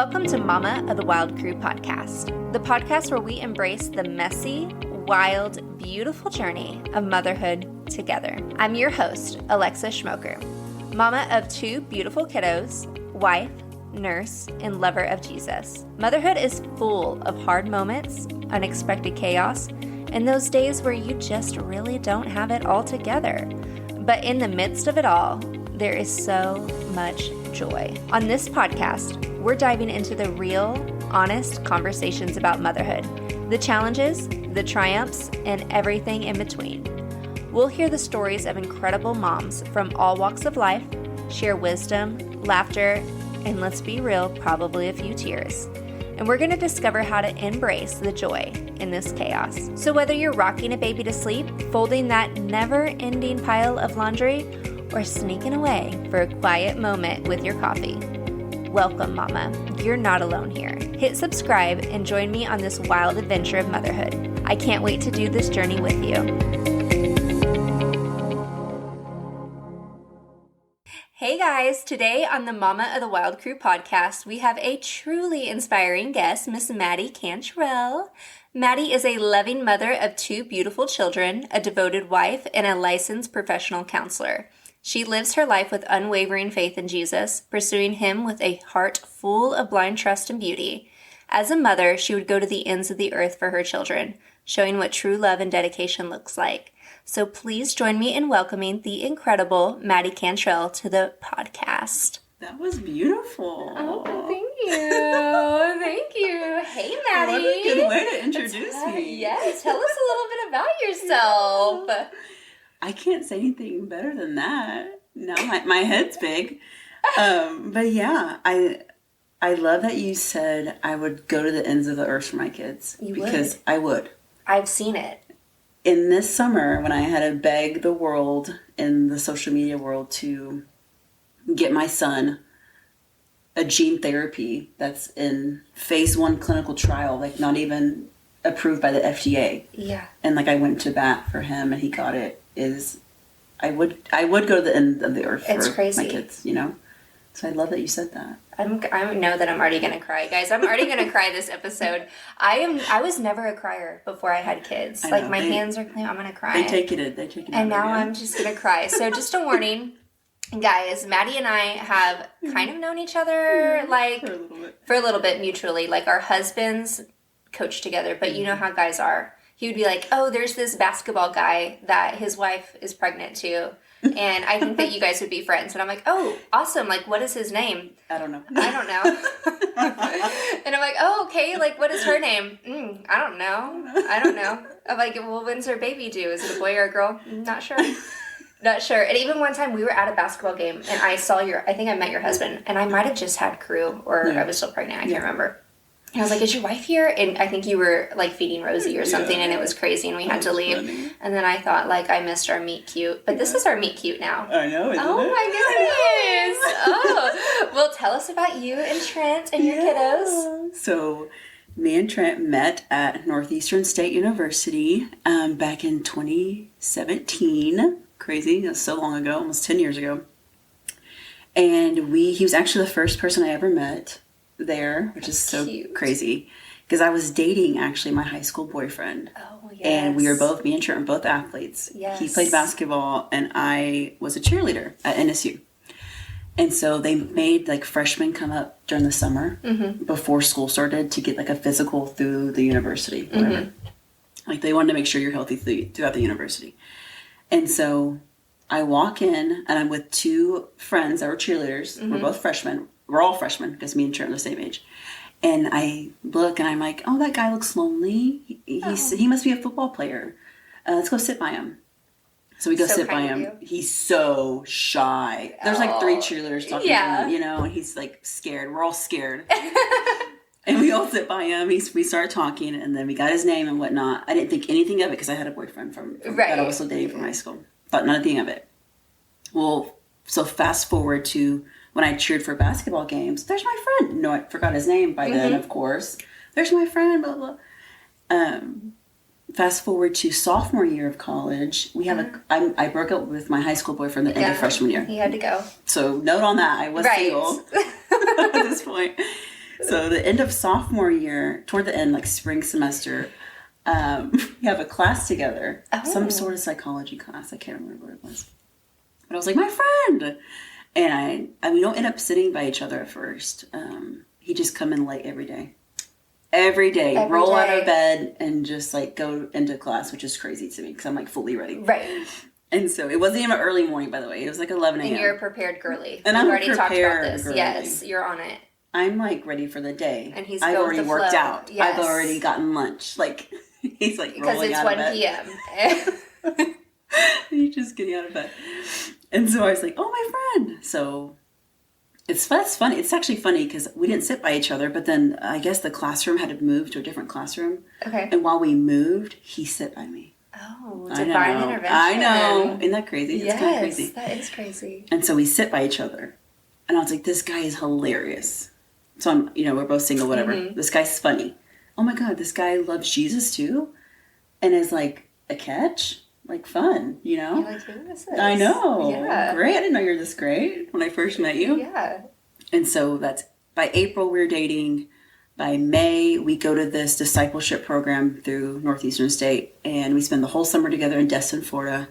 Welcome to Mama of the Wild Crew podcast, the podcast where we embrace the messy, wild, beautiful journey of motherhood together. I'm your host, Alexa Schmoker, mama of two beautiful kiddos, wife, nurse, and lover of Jesus. Motherhood is full of hard moments, unexpected chaos, and those days where you just really don't have it all together. But in the midst of it all, there is so much joy. On this podcast, we're diving into the real, honest conversations about motherhood, the challenges, the triumphs, and everything in between. We'll hear the stories of incredible moms from all walks of life, share wisdom, laughter, and let's be real, probably a few tears. And we're going to discover how to embrace the joy in this chaos. So whether you're rocking a baby to sleep, folding that never-ending pile of laundry, or sneaking away for a quiet moment with your coffee, welcome, Mama. You're not alone here. Hit subscribe and join me on this wild adventure of motherhood. I can't wait to do this journey with you. Hey guys, today on the Mama of the Wild Crew podcast, we have a truly inspiring guest, Miss Maddy Cantrell. Maddy is a loving mother of two beautiful children, a devoted wife, and a licensed professional counselor. She lives her life with unwavering faith in Jesus, pursuing him with a heart full of blind trust and beauty. As a mother, she would go to the ends of the earth for her children, showing what true love and dedication looks like. So please join me in welcoming the incredible Maddy Cantrell to the podcast. That was beautiful. Oh, thank you. Thank you. Hey, Maddy. What a good way to introduce me. Yes, tell us a little bit about yourself. I can't say anything better than that. Now my head's big. But yeah, I love that you said I would go to the ends of the earth for my kids. Because I would. I've seen it. In this summer, when I had to beg the world in the social media world to get my son a gene therapy that's in phase 1 clinical trial, like not even approved by the FDA. Yeah. And like I went to bat for him and he got it. I would go to the end of the earth for crazy. My kids, you know? So I love that you said that. I know that I'm already going to cry, guys. I'm already going to cry this episode. I was never a crier before I had kids. Like my hands are clean. I'm going to cry. They take it in. And now I'm just going to cry. So just a warning, guys, Maddy and I have kind of known each other like for a little bit mutually. Like our husbands coach together, but you know how guys are. He would be like, oh, there's this basketball guy that his wife is pregnant too. And I think that you guys would be friends. And I'm like, oh, awesome. Like, what is his name? I don't know. And I'm like, oh, okay. Like, what is her name? I don't know. I'm like, well, when's her baby due? Is it a boy or a girl? Not sure. And even one time we were at a basketball game and I think I met your husband and I might have just had crew or I was still pregnant. I can't remember. And I was like, is your wife here? And I think you were like feeding Rosie or something and it was crazy and we had to leave. Funny. And then I thought like I missed our meet cute. But this is our meet cute now. I know, isn't it? My goodness. Oh. Well, tell us about you and Trent and your kiddos. So me and Trent met at Northeastern State University back in 2017. Crazy. That's so long ago, almost 10 years ago. And he was actually the first person I ever met there, which is so crazy because I was dating actually my high school boyfriend. Oh, yes. And me and Trent were both athletes. Yes. He played basketball and I was a cheerleader at NSU. And so they made like freshmen come up during the summer before school started to get like a physical through the university, whatever. Like they wanted to make sure you're healthy throughout the university. And so I walk in and I'm with two friends that were cheerleaders. We're both freshmen. We're all freshmen because me and Trent are the same age. And I look and I'm like, oh, that guy looks lonely. He must be a football player. Let's go sit by him. So we go sit by him. He's so shy. There's like 3 cheerleaders talking to him, you know, and he's like scared. We're all scared. And we all sit by him. We start talking and then we got his name and whatnot. I didn't think anything of it because I had a boyfriend from that I was still dating from high school. Thought nothing of it. Well, so fast forward to when I cheered for basketball games, there's my friend. No, I forgot his name by then, of course. There's my friend, blah, blah. Fast forward to sophomore year of college, we have I broke up with my high school boyfriend the end of freshman year. He had to go. So note on that, I was single at this point. So the end of sophomore year, toward the end, like spring semester, we have a class together. Some sort of psychology class. I can't remember what it was. But I was like, my friend! And we don't end up sitting by each other at first. He just come in late every day. Every day. Roll out of bed and just like go into class, which is crazy to me because I'm like fully ready. Right. And so it wasn't even early morning, by the way. It was like 11 a.m. And you're a prepared girly. And We've I'm already talked about this. Girly. Yes, you're on it. I'm like ready for the day. And I've already worked out. Yes. I've already gotten lunch. Like he's like because rolling it's out 1 of bed. p.m. He's just getting out of bed. And so I was like, oh, my friend. So that's funny. It's actually funny because we didn't sit by each other, but then I guess the classroom had to move to a different classroom. Okay. And while we moved, he sat by me. Oh, divine intervention. I know. Isn't that crazy? Yes, it's kind of crazy. That is crazy. And so we sit by each other. And I was like, this guy is hilarious. So we're both single, whatever. Mm-hmm. This guy's funny. Oh my God, this guy loves Jesus too? And is like a catch? Like fun, You're like, who is this? I know. Yeah. Great. I didn't know you were this great when I first met you. Yeah. And so that's by April we're dating. By May we go to this discipleship program through Northeastern State, and we spend the whole summer together in Destin, Florida.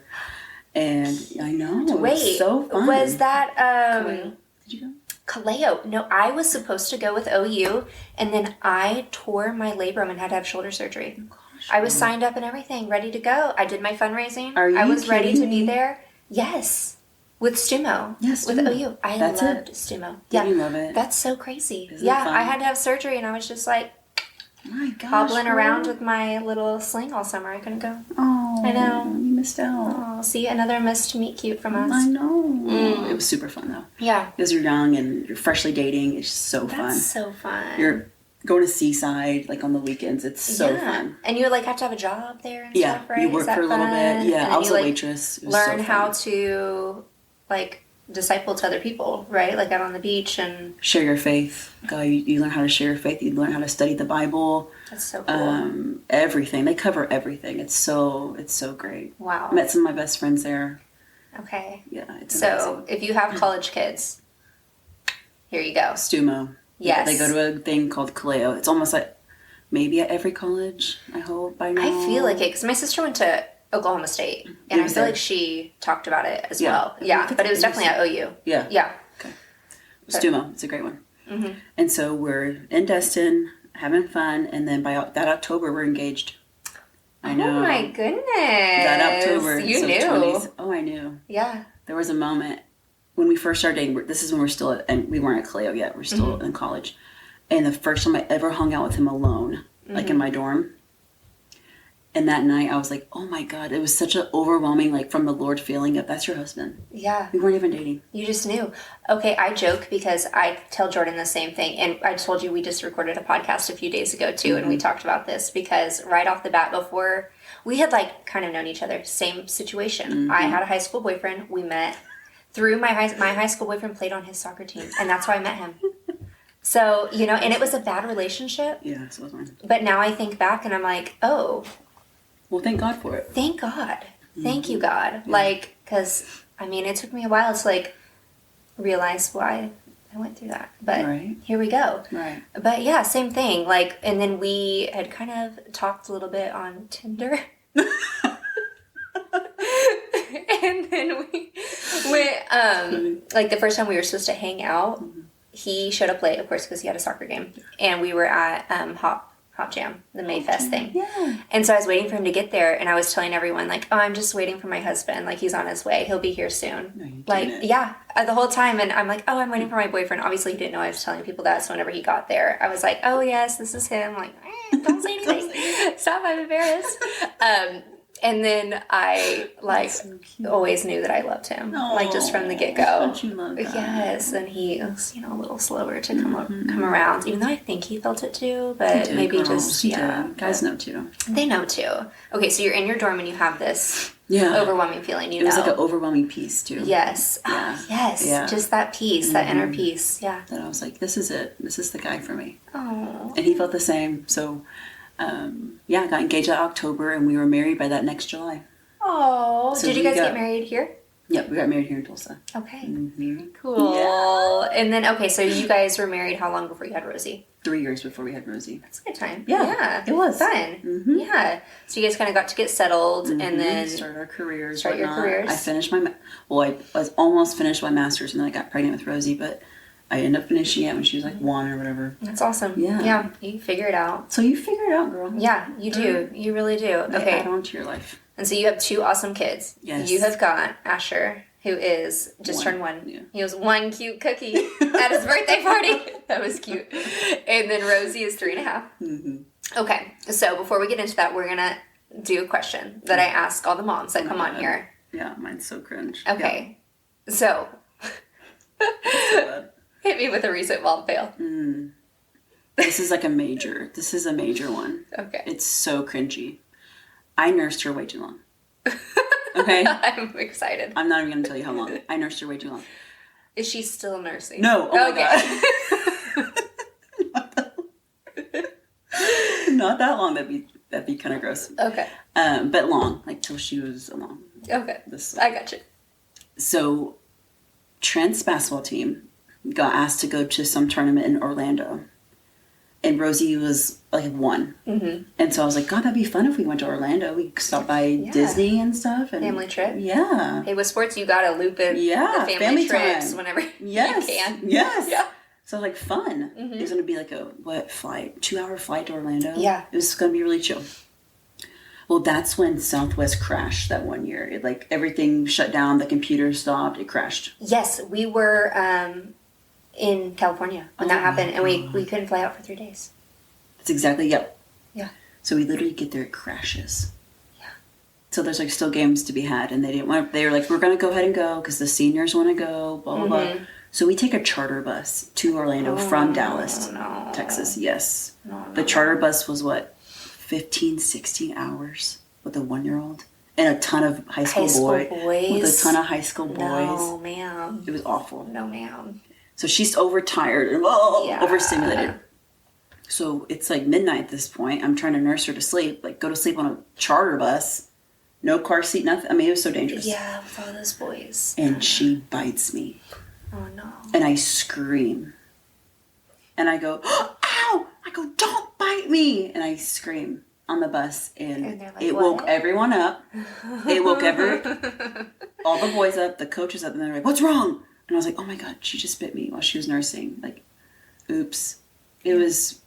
And I know. Wait, it was so fun. Was that Kaleo. Did you go? Kaleo? No, I was supposed to go with OU, and then I tore my labrum and had to have shoulder surgery. Oh, gosh, I was signed up and everything, ready to go. I did my fundraising. I was ready to be there. Yes. With Stumo. Yes, with OU. I loved Stumo. Yeah. You love it. That's so crazy. Isn't it fun? I had to have surgery, and I was just like, my gosh, hobbling around with my little sling all summer. I couldn't go. Oh, I know. You missed out. Oh, see, another miss to meet cute from us. I know. It was super fun, though. Yeah. Because you're young and you're freshly dating. It's just so fun. That's so fun. You're going to Seaside, like, on the weekends. It's so fun. And you, like, have to have a job there and stuff, right? You work for a little bit. Yeah, I was a waitress. Learn how to, like, disciple to other people, right? Like out on the beach and share your faith. God, you learn how to share your faith. You learn how to study the Bible. That's so cool. Everything. They cover everything. It's so great. Wow. I met some of my best friends there. Okay. Yeah. It's so amazing. If you have college kids, here you go. Stumo. Yes. They go to a thing called Kaleo. It's almost like maybe at every college, I hope, by now. I feel like it because my sister went to Oklahoma State, and I feel like she talked about it as well. Yeah, but it was definitely at OU. Yeah. Yeah. Okay. Stumo, it's a great one. Mm-hmm. And so we're in Destin, having fun, and then by that October, we're engaged. I know. Oh my goodness. That October. You knew. 20s. Oh, I knew. Yeah. There was a moment when we first started dating. This is when we're still and we weren't at Kaleo yet. We're still in college. And the first time I ever hung out with him alone, like in my dorm. And that night, I was like, oh my God, it was such an overwhelming, like, from the Lord feeling of, that's your husband. Yeah. We weren't even dating. You just knew. Okay, I joke because I tell Jordan the same thing. And I told you we just recorded a podcast a few days ago, too, and we talked about this because right off the bat, before, we had, like, kind of known each other. Same situation. I had a high school boyfriend. We met through my high school boyfriend played on his soccer team, and that's how I met him. So, and it was a bad relationship. Yeah, so was mine. But now I think back and I'm like, oh. Well, thank God for it. Thank God. Thank you, God. Yeah. Like, because, it took me a while to, like, realize why I went through that. But here we go. Right. But, yeah, same thing. Like, and then we had kind of talked a little bit on Tinder. And then we went, like, the first time we were supposed to hang out, he showed up late, of course, because he had a soccer game. And we were at Hop Jam, the Mayfest thing. Yeah. And so I was waiting for him to get there, and I was telling everyone, like, oh, I'm just waiting for my husband. Like, he's on his way. He'll be here soon. No, you like, didn't. yeah, the whole time. And I'm like, oh, I'm waiting for my boyfriend. Obviously, he didn't know I was telling people that. So whenever he got there, I was like, oh, yes, this is him. Like, don't say anything. Stop, I'm embarrassed. And then I, like, so always knew that I loved him. Aww, like, just from the get-go. Don't you love that? Yes, and he was, a little slower to come around. Even though I think he felt it too, but maybe just, Guys know too. They know too. Okay, so you're in your dorm and you have this overwhelming feeling, It was like an overwhelming peace too. Yes. Yeah. Yes. Yeah. Just that peace, that inner peace. Yeah. That I was like, this is it. This is the guy for me. Oh. And he felt the same. So, I got engaged that October, and we were married by that next July. Oh, so did you guys get married here? Yep, we got married here in Tulsa. Okay. Very cool. Yeah. And then, so you guys were married how long before you had Rosie? 3 years before we had Rosie. That's a good time. Yeah. It was. Fun. Mm-hmm. Yeah. So you guys kind of got to get settled and then... Start our careers. Start your careers. I finished I was almost finished my master's and then I got pregnant with Rosie, but I ended up finishing it when she was like 1 or whatever. That's awesome. Yeah. Yeah. You figure it out. So you figure it out, girl. Yeah, you do. You really do. Okay. Add on to your life. And so you have 2 awesome kids. Yes. You have got Asher, who is just turned 1. Yeah. He was 1 cute cookie at his birthday party. That was cute. And then Rosie is 3.5. Mm-hmm. Okay. So before we get into that, we're going to do a question that I ask all the moms that come on here. Yeah, mine's so cringe. Okay. Yeah. So, hit me with a recent mom fail. This is a major one. Okay. It's so cringy. I nursed her way too long. Okay? I'm excited. I'm not even going to tell you how long. I nursed her way too long. Is she still nursing? No. Oh my God. Not that long. That'd be kind of gross. Okay. But long, till she was long. Okay. I got you. So, Trent's basketball team got asked to go to some tournament in Orlando. And Rosie was 1. Mm-hmm. And so I was like, God, that'd be fun if we went to Orlando. We could stop by Disney and stuff. And family trip. Yeah. Hey, with sports, you got to loop in the family trips time. whenever you can. Yes. Yeah. So fun. Mm-hmm. It was going to be a flight? 2-hour flight to Orlando? Yeah. It was going to be really chill. Well, that's when Southwest crashed that one year. It everything shut down. The computer stopped. It crashed. Yes, we were in California when that happened, and we couldn't fly out for 3 days. That's exactly, yep. Yeah. So we literally get there, it crashes. Yeah. So there's still games to be had, and they were like, we're going to go ahead and go because the seniors want to go, blah, blah, blah. So we take a charter bus to Orlando from Dallas, Texas. Yes. The charter bus was 15, 16 hours with a 1-year-old and a ton of high school boys. With a ton of high school boys. No, ma'am. It was awful. No, ma'am. So she's overtired and overstimulated. So it's midnight at this point. I'm trying to nurse her to sleep. Go to sleep on a charter bus. No car seat, nothing. I mean, it was so dangerous. Yeah, with all those boys. And she bites me. Oh, no. And I scream. And I go, ow! I go, don't bite me! And I scream on the bus. And it woke everyone up. It woke all the boys up, the coaches up. And they're like, what's wrong? And I was like, oh my God, she just bit me while she was nursing. Oops. It was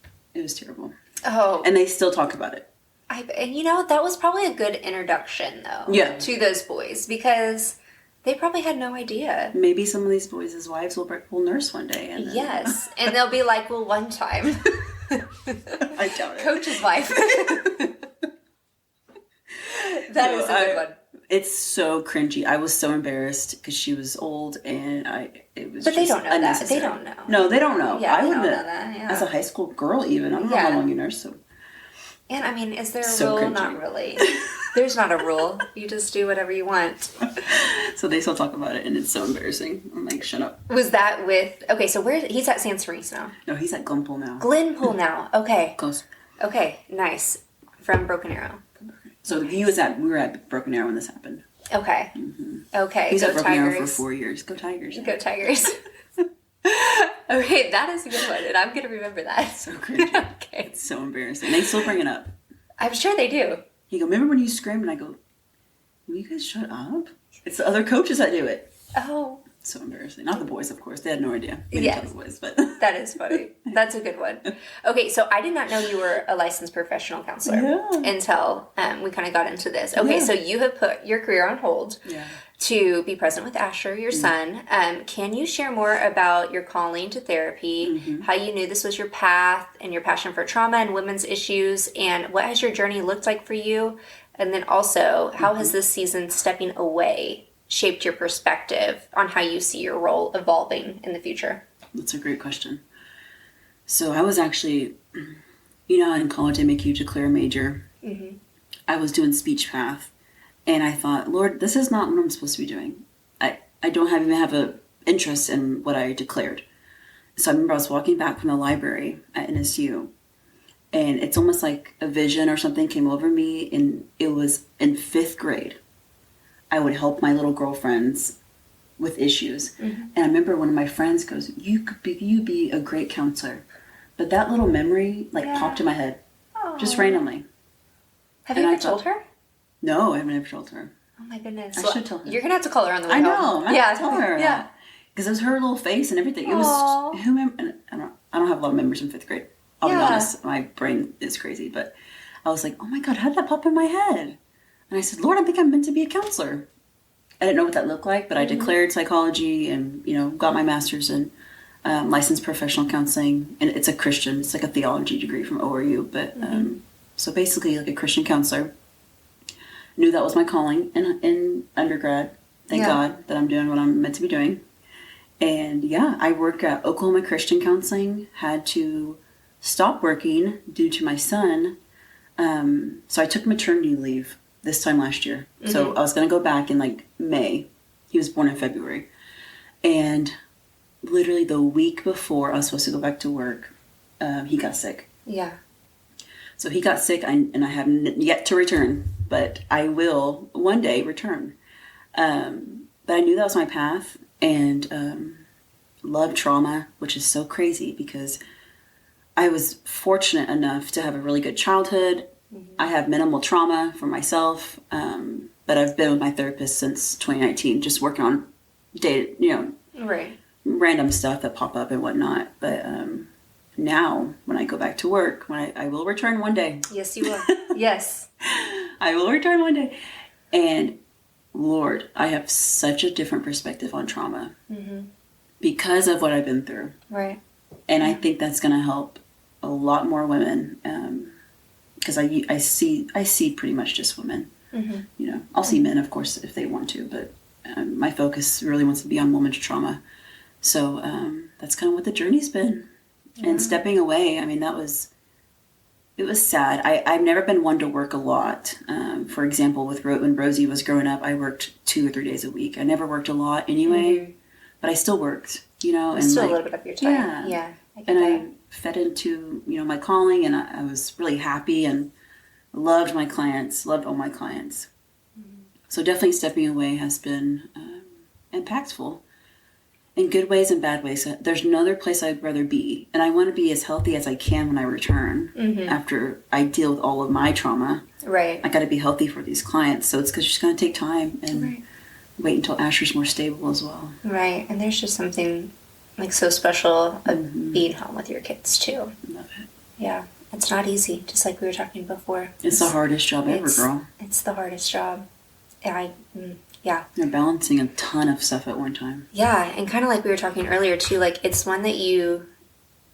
terrible. Oh. And they still talk about it. And that was probably a good introduction, though. Yeah. To those boys, because they probably had no idea. Maybe some of these boys' wives will nurse one day. And then... Yes. And they'll be like, well, one time. I doubt it. Coach's wife. That is a good one. It's so cringy. I was so embarrassed because she was old and it was. But just they don't know unnecessary. that. They don't know. No, they don't know. Yeah, I wouldn't know that. Yeah. As a high school girl, even I don't know how long you nurse. So. And I mean, is there a So rule? cringy. Not really. There's not a rule. You just do whatever you want. So they still talk about it, and it's so embarrassing. I'm like, shut up. Was that with? Okay, so he's at San Cerise now. No, he's at Glenpool now. Glenpool now. Okay. Close. Okay. Nice. From Broken Arrow. So we were at Broken Arrow when this happened. Okay. Mm-hmm. Okay. He's Go at Broken Tigers. Arrow for 4 years. Go Tigers. Go Tigers. Okay, that is a good one, and I'm going to remember that. So cringy. Okay. It's so embarrassing. They still bring it up. I'm sure they do. You go, remember when you screamed? And I go, will you guys shut up? It's the other coaches that do it. Oh. So embarrassing. Not the boys, of course. They had no idea. Yes. The boys, but That is funny. That's a good one. Okay, so I did not know you were a licensed professional counselor until we kind of got into this. Okay, so you have put your career on hold to be present with Asher, your son. Can you share more about your calling to therapy, how you knew this was your path, and your passion for trauma and women's issues, and what has your journey looked like for you? And then also, how has this season stepping away shaped your perspective on how you see your role evolving in the future? That's a great question. So I was actually, in college they make you declare a major. Mm-hmm. I was doing speech path, and I thought, Lord, this is not what I'm supposed to be doing. I don't even have an interest in what I declared. So I remember I was walking back from the library at NSU, and it's almost like a vision or something came over me, and it was in 5th grade. I would help my little girlfriends with issues. Mm-hmm. And I remember one of my friends goes, you be a great counselor. But that little memory, like, popped in my head. Aww. Just randomly. Have you ever told her? No, I've never told her. Oh, my goodness. I should tell her. You're going to have to call her on the way I home. know. I have to tell her. Yeah. Because it was her little face and everything. It was, I don't have a lot of memories in 5th grade. I'll be honest. My brain is crazy. But I was like, oh, my God, how did that pop in my head? And I said, Lord, I think I'm meant to be a counselor. I didn't know what that looked like, but I declared psychology and, got my master's in licensed professional counseling. And it's a Christian. It's like a theology degree from ORU. But so basically like a Christian counselor. Knew that was my calling in undergrad. Thank God that I'm doing what I'm meant to be doing. And I work at Oklahoma Christian Counseling. Had to stop working due to my son. So I took maternity leave this time last year. So I was going to go back in like May. He was born in February. And literally the week before I was supposed to go back to work, he got sick. Yeah. So he got sick and I haven't yet to return. But I will one day return. But I knew that was my path and love trauma, which is so crazy because I was fortunate enough to have a really good childhood. I have minimal trauma for myself, but I've been with my therapist since 2019, just working on random stuff that pop up and whatnot. But now, when I go back to work, I will return one day. Yes, you will. Yes. I will return one day. And Lord, I have such a different perspective on trauma because of what I've been through. Right. And I think that's going to help a lot more women because I see pretty much just women. I'll see men, of course, if they want to, but my focus really wants to be on women's trauma. So that's kind of what the journey's been. And stepping away, I mean, it was sad. I've never been one to work a lot. For example, when Rosie was growing up, I worked 2 or 3 days a week. I never worked a lot anyway, but I still worked, and still a little bit of your time. Yeah. I fed into, my calling, and I was really happy and loved all my clients. So definitely stepping away has been impactful. In good ways and bad ways. There's no other place I'd rather be. And I want to be as healthy as I can when I return after I deal with all of my trauma. Right. I got to be healthy for these clients. So it's just going to take time and wait until Asher's more stable as well. Right. And there's just something like so special of being home with your kids too. Love it. Yeah. It's not easy, just like we were talking before. It's the hardest job ever, girl. It's the hardest job. Yeah. You're balancing a ton of stuff at one time. Yeah, and kind of like we were talking earlier too, like it's one that you,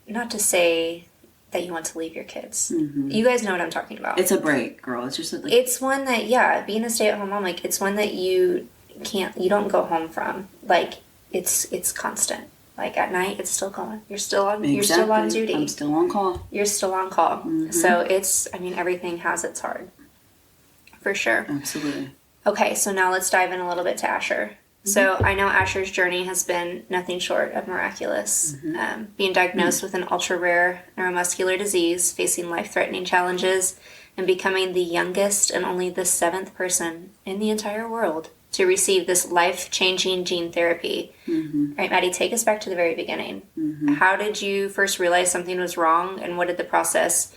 not to say that you want to leave your kids. You guys know what I'm talking about. It's a break, girl. It's just like... It's one that, being a stay-at-home mom, like it's one that you don't go home from. Like it's constant. Like at night, it's still going. You're still on duty. I'm still on call. You're still on call. So everything has its hard. For sure. Absolutely. Okay, so now let's dive in a little bit to Asher. So I know Asher's journey has been nothing short of miraculous. Being diagnosed with an ultra-rare neuromuscular disease, facing life-threatening challenges, and becoming the youngest and only the 7th person in the entire world to receive this life-changing gene therapy. Right, Maddy, take us back to the very beginning. How did you first realize something was wrong, and what did the process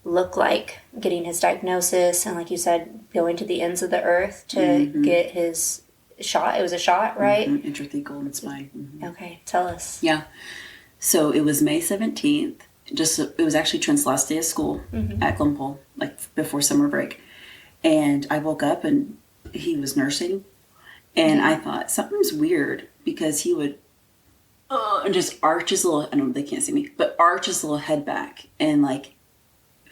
look like getting his diagnosis and, like you said, going to the ends of the earth to get his shot? It was a shot, right? Intrathecal in spine. Okay, tell us. Yeah. So it was May 17th. It was actually Trent's last day of school at Glenpool, like before summer break. And I woke up and he was nursing. And I thought something's weird because he would and just arch his little, I don't know, they can't see me, but arch his little head back and like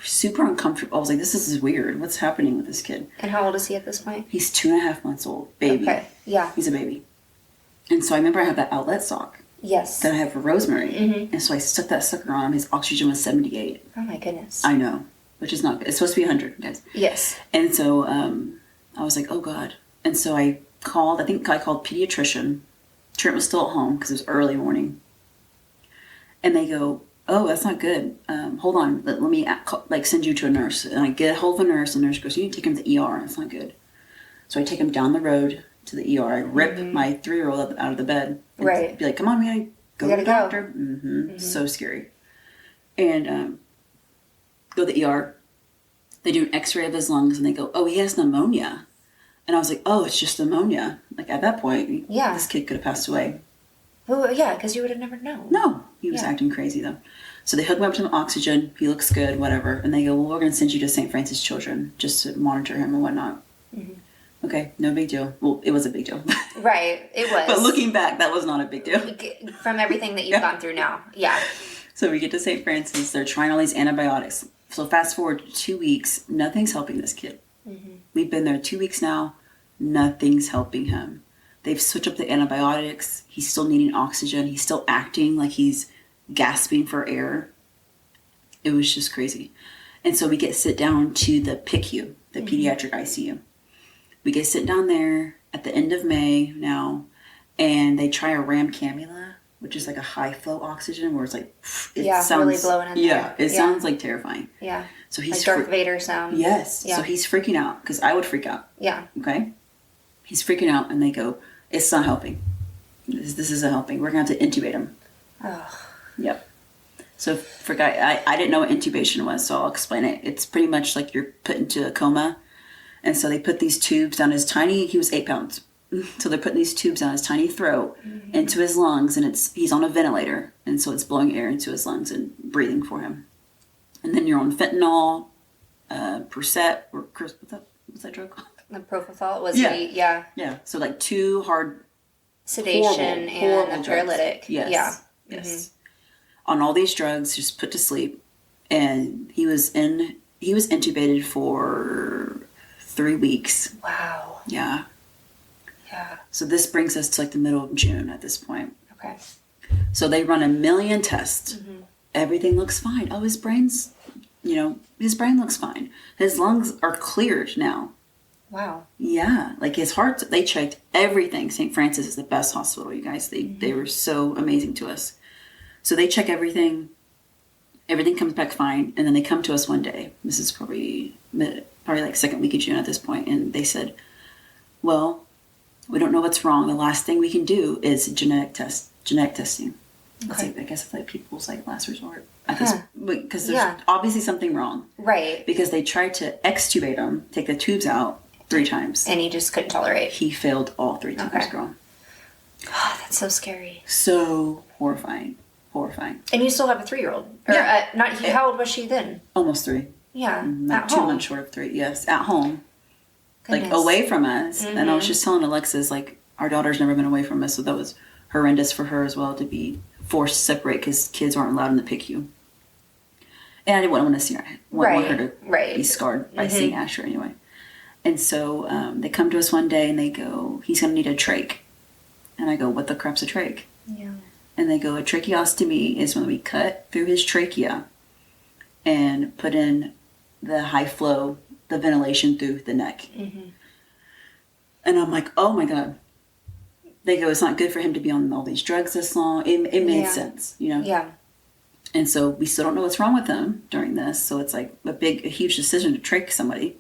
super uncomfortable. I was like, this is weird. What's happening with this kid? And how old is he at this point? He's 2.5 months old. Baby. Okay. Yeah. He's a baby. And so I remember I have that outlet sock. Yes. That I have for Rosemary. And so I stuck that sucker on him. His oxygen was 78. Oh my goodness. I know. Which is not good. It's supposed to be 100, guys. Yes. And so I was like, oh God. And so I called pediatrician. Trent was still at home because it was early morning. And they go, oh, that's not good. Hold on. Let me send you to a nurse. And I get a hold of a nurse, and the nurse goes, you need to take him to the ER. That's not good. So I take him down the road to the ER. I rip my 3-year-old out of the bed. And be like, come on, man. Go to the doctor. So scary. and go to the ER. They do an x-ray of his lungs, and they go, oh, he has pneumonia. And I was like, oh, it's just pneumonia. Like, at that point, this kid could have passed away. Well, yeah, because you would have never known. No, he was acting crazy, though. So they hook him up to the oxygen. He looks good, whatever. And they go, well, we're going to send you to St. Francis Children just to monitor him and whatnot. Mm-hmm. Okay, no big deal. Well, it was a big deal. Right, it was. But looking back, that was not a big deal. From everything that you've gone through now. Yeah. So we get to St. Francis. They're trying all these antibiotics. So fast forward 2 weeks, nothing's helping this kid. Mm-hmm. We've been there 2 weeks now. Nothing's helping him. They've switched up the antibiotics. He's still needing oxygen. He's still acting like he's gasping for air. It was just crazy. And so we get sit down to the PICU, the pediatric ICU. We get sit down there at the end of May now, and they try a ram cannula, which is like a high flow oxygen where it's like, it sounds really blowing in there. Yeah, it sounds like terrifying. Yeah. So he's like Darth Vader sound. Yes. Yeah. So he's freaking out because I would freak out. Yeah. Okay. He's freaking out, and they go, it's not helping. This isn't helping. We're going to have to intubate him. Oh. Yep. So I didn't know what intubation was, so I'll explain it. It's pretty much like you're put into a coma. And so they put these tubes down he was 8 pounds. So they're putting these tubes down his tiny throat into his lungs, and he's on a ventilator. And so it's blowing air into his lungs and breathing for him. And then you're on fentanyl, Percet, or what's that drug called? The propofol was Yeah. So like 2 hard sedation horrible and a paralytic. Drugs. Yes. Mm-hmm. Yes. On all these drugs, just put to sleep. And he was intubated for 3 weeks. Wow. Yeah. Yeah. So this brings us to like the middle of June at this point. Okay. So they run 1 million tests. Mm-hmm. Everything looks fine. Oh, his brain looks fine. His lungs are cleared now. Wow. Yeah. Like his heart, they checked everything. St. Francis is the best hospital, you guys. They were so amazing to us. So they check everything. Everything comes back fine. And then they come to us one day. This is probably like second week of June at this point. And they said, well, we don't know what's wrong. The last thing we can do is genetic testing. Okay. I guess it's like people's like last resort. Because there's obviously something wrong. Right. Because they tried to extubate him, take the tubes out 3 times. And he just couldn't tolerate. He failed all 3 times, girl. Oh, that's so scary. So horrifying. And you still have a 3-year-old. How old was she then? Almost 3. Yeah. At 2 months short of 3. Yes, at home. Goodness. Like away from us. Mm-hmm. And I was just telling Alexis, like, our daughter's never been away from us, so that was horrendous for her as well to be forced to separate because kids aren't allowed in the PICU. And I didn't want to see her. Want her to be scarred by seeing Asher anyway. And so they come to us one day and they go, he's going to need a trach. And I go, what the crap's a trach? Yeah. And they go, a tracheostomy is when we cut through his trachea and put in the high flow, the ventilation through the neck. Mm-hmm. And I'm like, oh my God. They go, it's not good for him to be on all these drugs this long. It made sense, you know? Yeah. And so we still don't know what's wrong with him during this. So it's like a huge decision to trach somebody.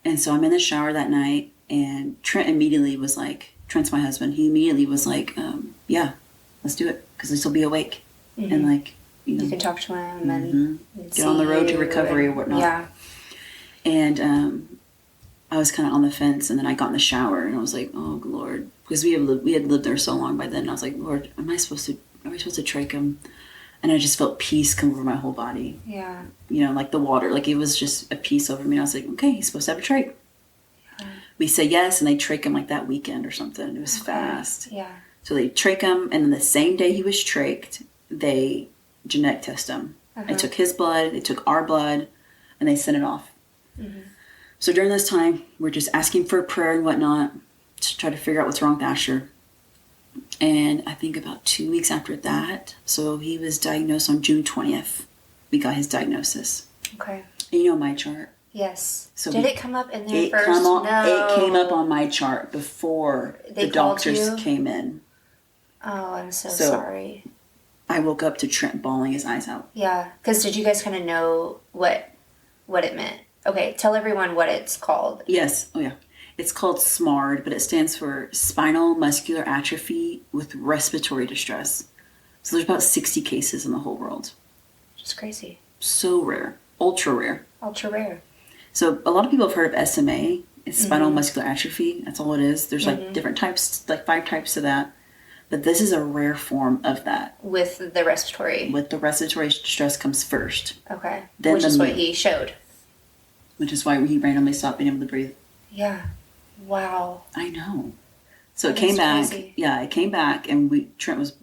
And so I'm in the shower that night, and Trent immediately was like, Trent's my husband. He immediately was like, yeah, let's do it because he'll be awake. Mm-hmm. And like, you can talk to him and get on the road to recovery or whatnot. Yeah. And I was kind of on the fence, and then I got in the shower and I was like, oh Lord, because we had lived there so long by then. And I was like, Lord, are we supposed to trach him? And I just felt peace come over my whole body. Yeah. You know, like the water, like it was just a peace over me. And I was like, okay, he's supposed to have a trach. Yeah. We say yes, and they trach him like that weekend or something. It was fast. Yeah. So they trach him, and then the same day he was trached, they genetic test him. They took his blood, they took our blood, and they sent it off. Mm-hmm. So during this time, we're just asking for a prayer and whatnot to try to figure out what's wrong with Asher. And I think about 2 weeks after that, so he was diagnosed on June 20th. We got his diagnosis. Okay. And you know my chart? Yes. So did it come up in there first? No. It came up on my chart before the doctors came in. Oh, I'm so sorry. I woke up to Trent bawling his eyes out. Yeah, because did you guys kind of know what it meant? Okay, tell everyone what it's called. Yes. Oh, yeah. It's called SMARD, but it stands for Spinal Muscular Atrophy with Respiratory Distress. So there's about 60 cases in the whole world. Just crazy. So rare. Ultra rare. Ultra rare. So a lot of people have heard of SMA. It's spinal muscular atrophy. That's all it is. There's like different types, like 5 types of that. But this is a rare form of that. With the respiratory distress comes first. Okay. Then which is what he showed. Which is why he randomly stopped being able to breathe. Yeah. Wow. I know. So it came back. Crazy. Yeah, it came back, and Trent was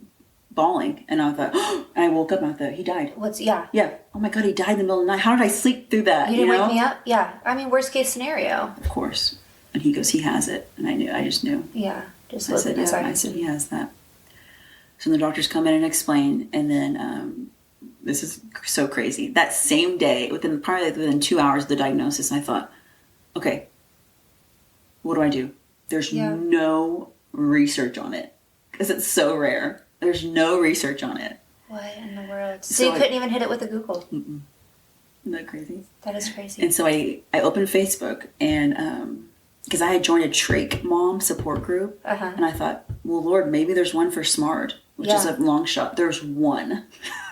bawling, and I thought, and I woke up and I thought, he died. Yeah. Oh my God, he died in the middle of the night. How did I sleep through that? You didn't wake me up? Yeah. I mean, worst case scenario. Of course. And he goes, he has it. And I just knew. Yeah. Just I said, he has that. So the doctors come in and explain, and then this is so crazy. That same day, within 2 hours of the diagnosis, I thought, okay, what do I do? There's no research on it because it's so rare. There's no research on it. What in the world? So you couldn't even hit it with a Google? Mm-mm. Isn't that crazy? That is crazy. And so I opened Facebook, and because I had joined a trach mom support group, and I thought, well, Lord, maybe there's one for SMARD, which is a long shot. There's one.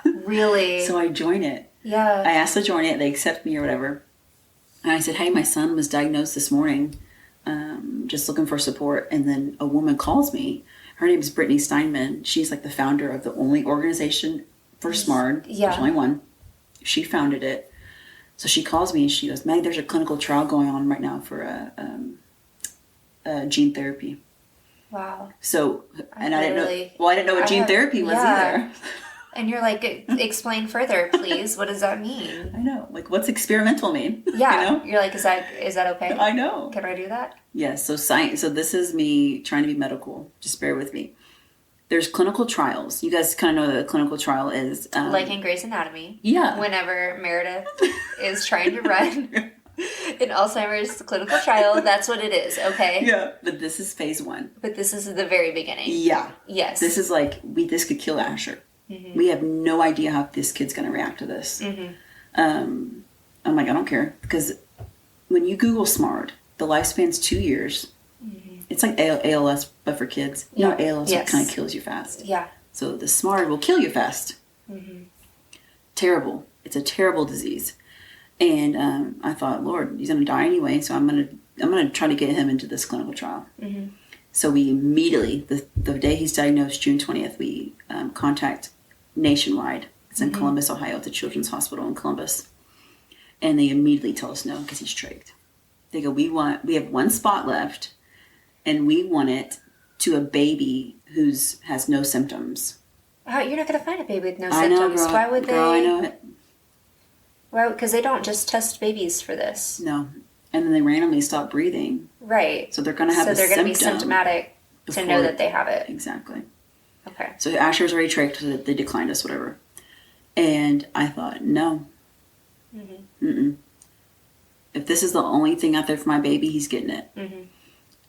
Really? So I joined it. Yeah. I asked to join it. They accept me or whatever. And I said, hey, my son was diagnosed this morning, just looking for support. And then a woman calls me. Her name is Brittany Steinman. She's like the founder of the only organization for SMARD. Yeah. There's only one. She founded it. So she calls me and she goes, Maddy, there's a clinical trial going on right now for gene therapy. Wow. So, and I didn't know what gene therapy was either. And you're like, explain further, please. What does that mean? I know. Like, what's experimental mean? Yeah. You know? You're like, is that okay? I know. Can I do that? Yes. So science. So this is me trying to be medical. Just bear with me. There's clinical trials. You guys kind of know that a clinical trial is... like in Grey's Anatomy. Yeah. Whenever Meredith is trying to run an Alzheimer's clinical trial, that's what it is, okay? Yeah. But this is phase 1. But this is the very beginning. Yeah. Yes. This is like, this could kill Asher. Mm-hmm. We have no idea how this kid's going to react to this. Mm-hmm. I'm like, I don't care. Because when you Google SMARD, the lifespan's 2 years. Mm-hmm. It's like ALS, but for kids. You know, ALS kind of kills you fast. Yeah. So the SMARD will kill you fast. Mm-hmm. Terrible. It's a terrible disease. And I thought, Lord, he's going to die anyway, so I'm going to try to get him into this clinical trial. Mm-hmm. So we immediately, the day he's diagnosed, June 20th, we contact Nationwide. It's in Columbus, Ohio, at the Children's Hospital in Columbus. And they immediately tell us no, because he's trached. They go, we have one spot left, and we want it to a baby who has no symptoms. You're not going to find a baby with no I symptoms. know, girl. Why would they? Girl, I know it. Why? Because they don't just test babies for this. No. And then they randomly stop breathing. Right. So they're going to have a symptom. So they're going to be symptomatic to know that they have it. Exactly. Okay. So Asher's already trached, so they declined us, whatever. And I thought, no. Mm-hmm. Mm-mm. If this is the only thing out there for my baby, he's getting it. Mm-hmm.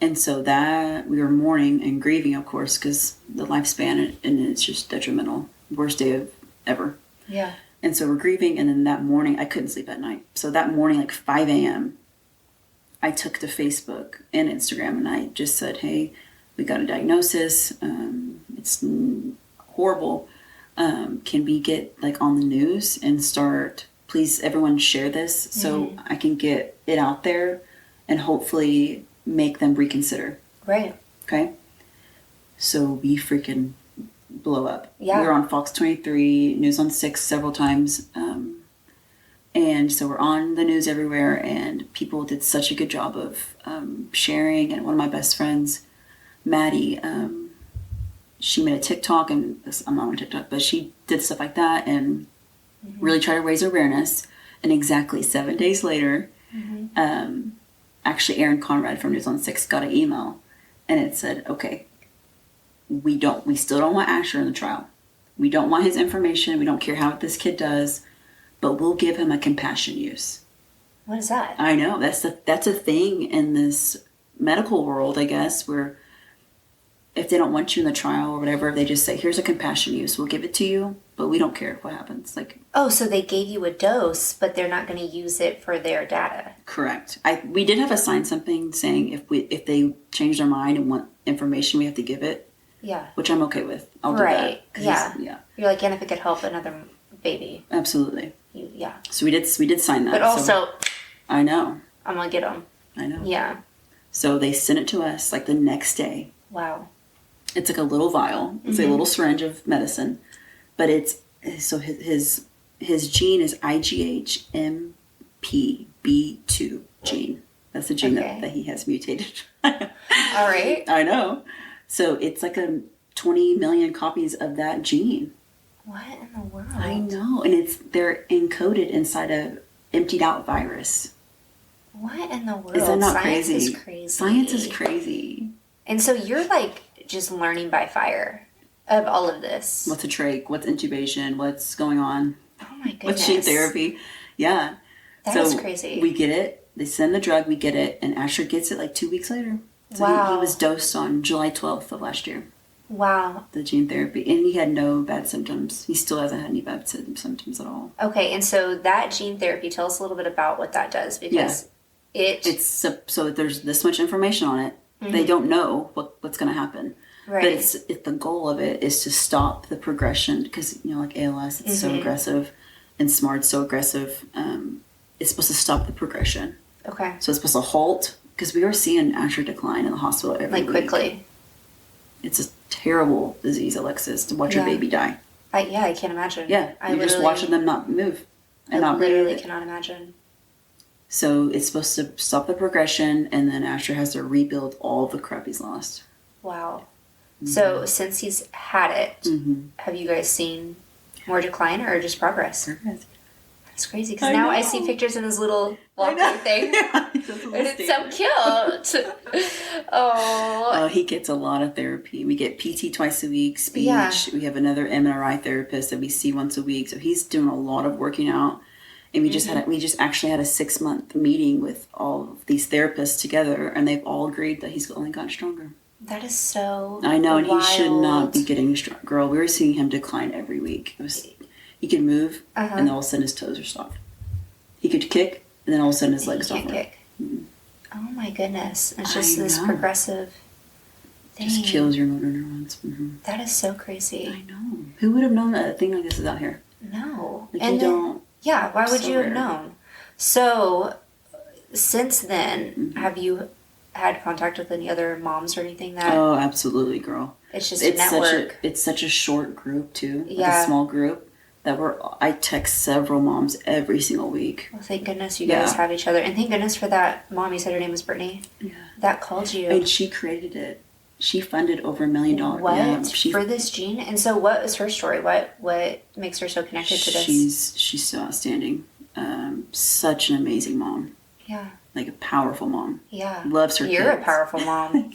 And so that, we were mourning and grieving, of course, because the lifespan, and it's just detrimental. Worst day of ever. Yeah. And so we're grieving, and then that morning, I couldn't sleep at night. So that morning, like 5 a.m., I took to Facebook and Instagram, and I just said, hey, we got a diagnosis. It's horrible. Can we get like on the news and start, please everyone share this so I can get it out there and hopefully make them reconsider. Right. Okay. So we freaking blow up. Yeah. We were on Fox 23, News on 6 several times. And so we're on the news everywhere, and people did such a good job of sharing. And one of my best friends, Maddy, she made a TikTok, and I'm not on TikTok, but she did stuff like that and really tried to raise awareness. And exactly 7 days later, actually Aaron Conrad from News on 6 got an email, and it said, okay, we still don't want Asher in the trial. We don't want his information. We don't care how this kid does. But we'll give him a compassion use. What is that? I know. That's a thing in this medical world, I guess, where if they don't want you in the trial or whatever, they just say, here's a compassion use. We'll give it to you, but we don't care what happens. Like, oh, so they gave you a dose, but they're not going to use it for their data. Correct. We did have to sign something saying if they change their mind and want information, we have to give it. Yeah. Which I'm okay with. I'll do that. Yeah. You're like, and if it could help another baby. Absolutely. Yeah. So we did sign that. But also, I know. I'm gonna get them. I know. Yeah. So they sent it to us like the next day. Wow. It's like a little vial. It's a little syringe of medicine, but it's so his gene is IGHMPB2 gene. That's the gene that he has mutated. All right. I know. So it's like 20 million copies of that gene. What in the world? I know, and they're encoded inside a emptied out virus. What in the world? Is that not Science crazy? is crazy. Science is crazy. And so you're like just learning by fire of all of this. What's a trach? What's intubation? What's going on? Oh my goodness. What's gene therapy? Yeah. That is crazy. We get it. They send the drug. We get it. And Asher gets it like 2 weeks later. So wow. he was dosed on July 12th of last year. Wow. The gene therapy. And he had no bad symptoms. He still hasn't had any bad symptoms at all. Okay. And so that gene therapy, tell us a little bit about what that does. Because it's so there's this much information on it. Mm-hmm. They don't know what's going to happen. Right. But the goal of it is to stop the progression because, like ALS, it's so aggressive and SMARD so aggressive. It's supposed to stop the progression. Okay. So it's supposed to halt because we are seeing Asher decline in the hospital every week. Quickly. It's a terrible disease, Alexis, to watch your baby die. I can't imagine. Yeah. You're just watching them not move and not breathe. I literally cannot imagine. So it's supposed to stop the progression and then Asher has to rebuild all the crap he's lost. Wow. So since he's had it, have you guys seen more decline or just progress? That's crazy because now I see pictures in his little walking thing. Yeah, and it's so cute. Oh, he gets a lot of therapy. We get PT twice a week, speech. Yeah. We have another MRI therapist that we see once a week. So he's doing a lot of working out. And we just actually had a 6-month meeting with all of these therapists together, and they've all agreed that he's only gotten stronger. That is so I know, and wild. he should not be getting strong. Girl, we were seeing him decline every week. He could move, and then all of a sudden his toes are stopped. He could kick, and then all of a sudden his legs can't don't work. kick. Oh my goodness! It's just this progressive thing. Just kills your motor neurons. That is so crazy. I know. Who would have known that a thing like this is out here? No, Like you don't. Yeah, why would you have known? So, since then, have you had contact with any other moms or anything that? Oh, absolutely, girl. It's just a network. It's such a short group too. Yeah. A small group I text several moms every single week. Well, thank goodness you guys have each other, and thank goodness for that mom. You said her name was Brittany. Yeah. That called you. And she created it. She funded over $1 million. What? Yeah, for this gene? And so what is her story? What makes her so connected to this? She's so outstanding. Such an amazing mom. Yeah. Like a powerful mom. Yeah. Loves her You're kids. a powerful mom.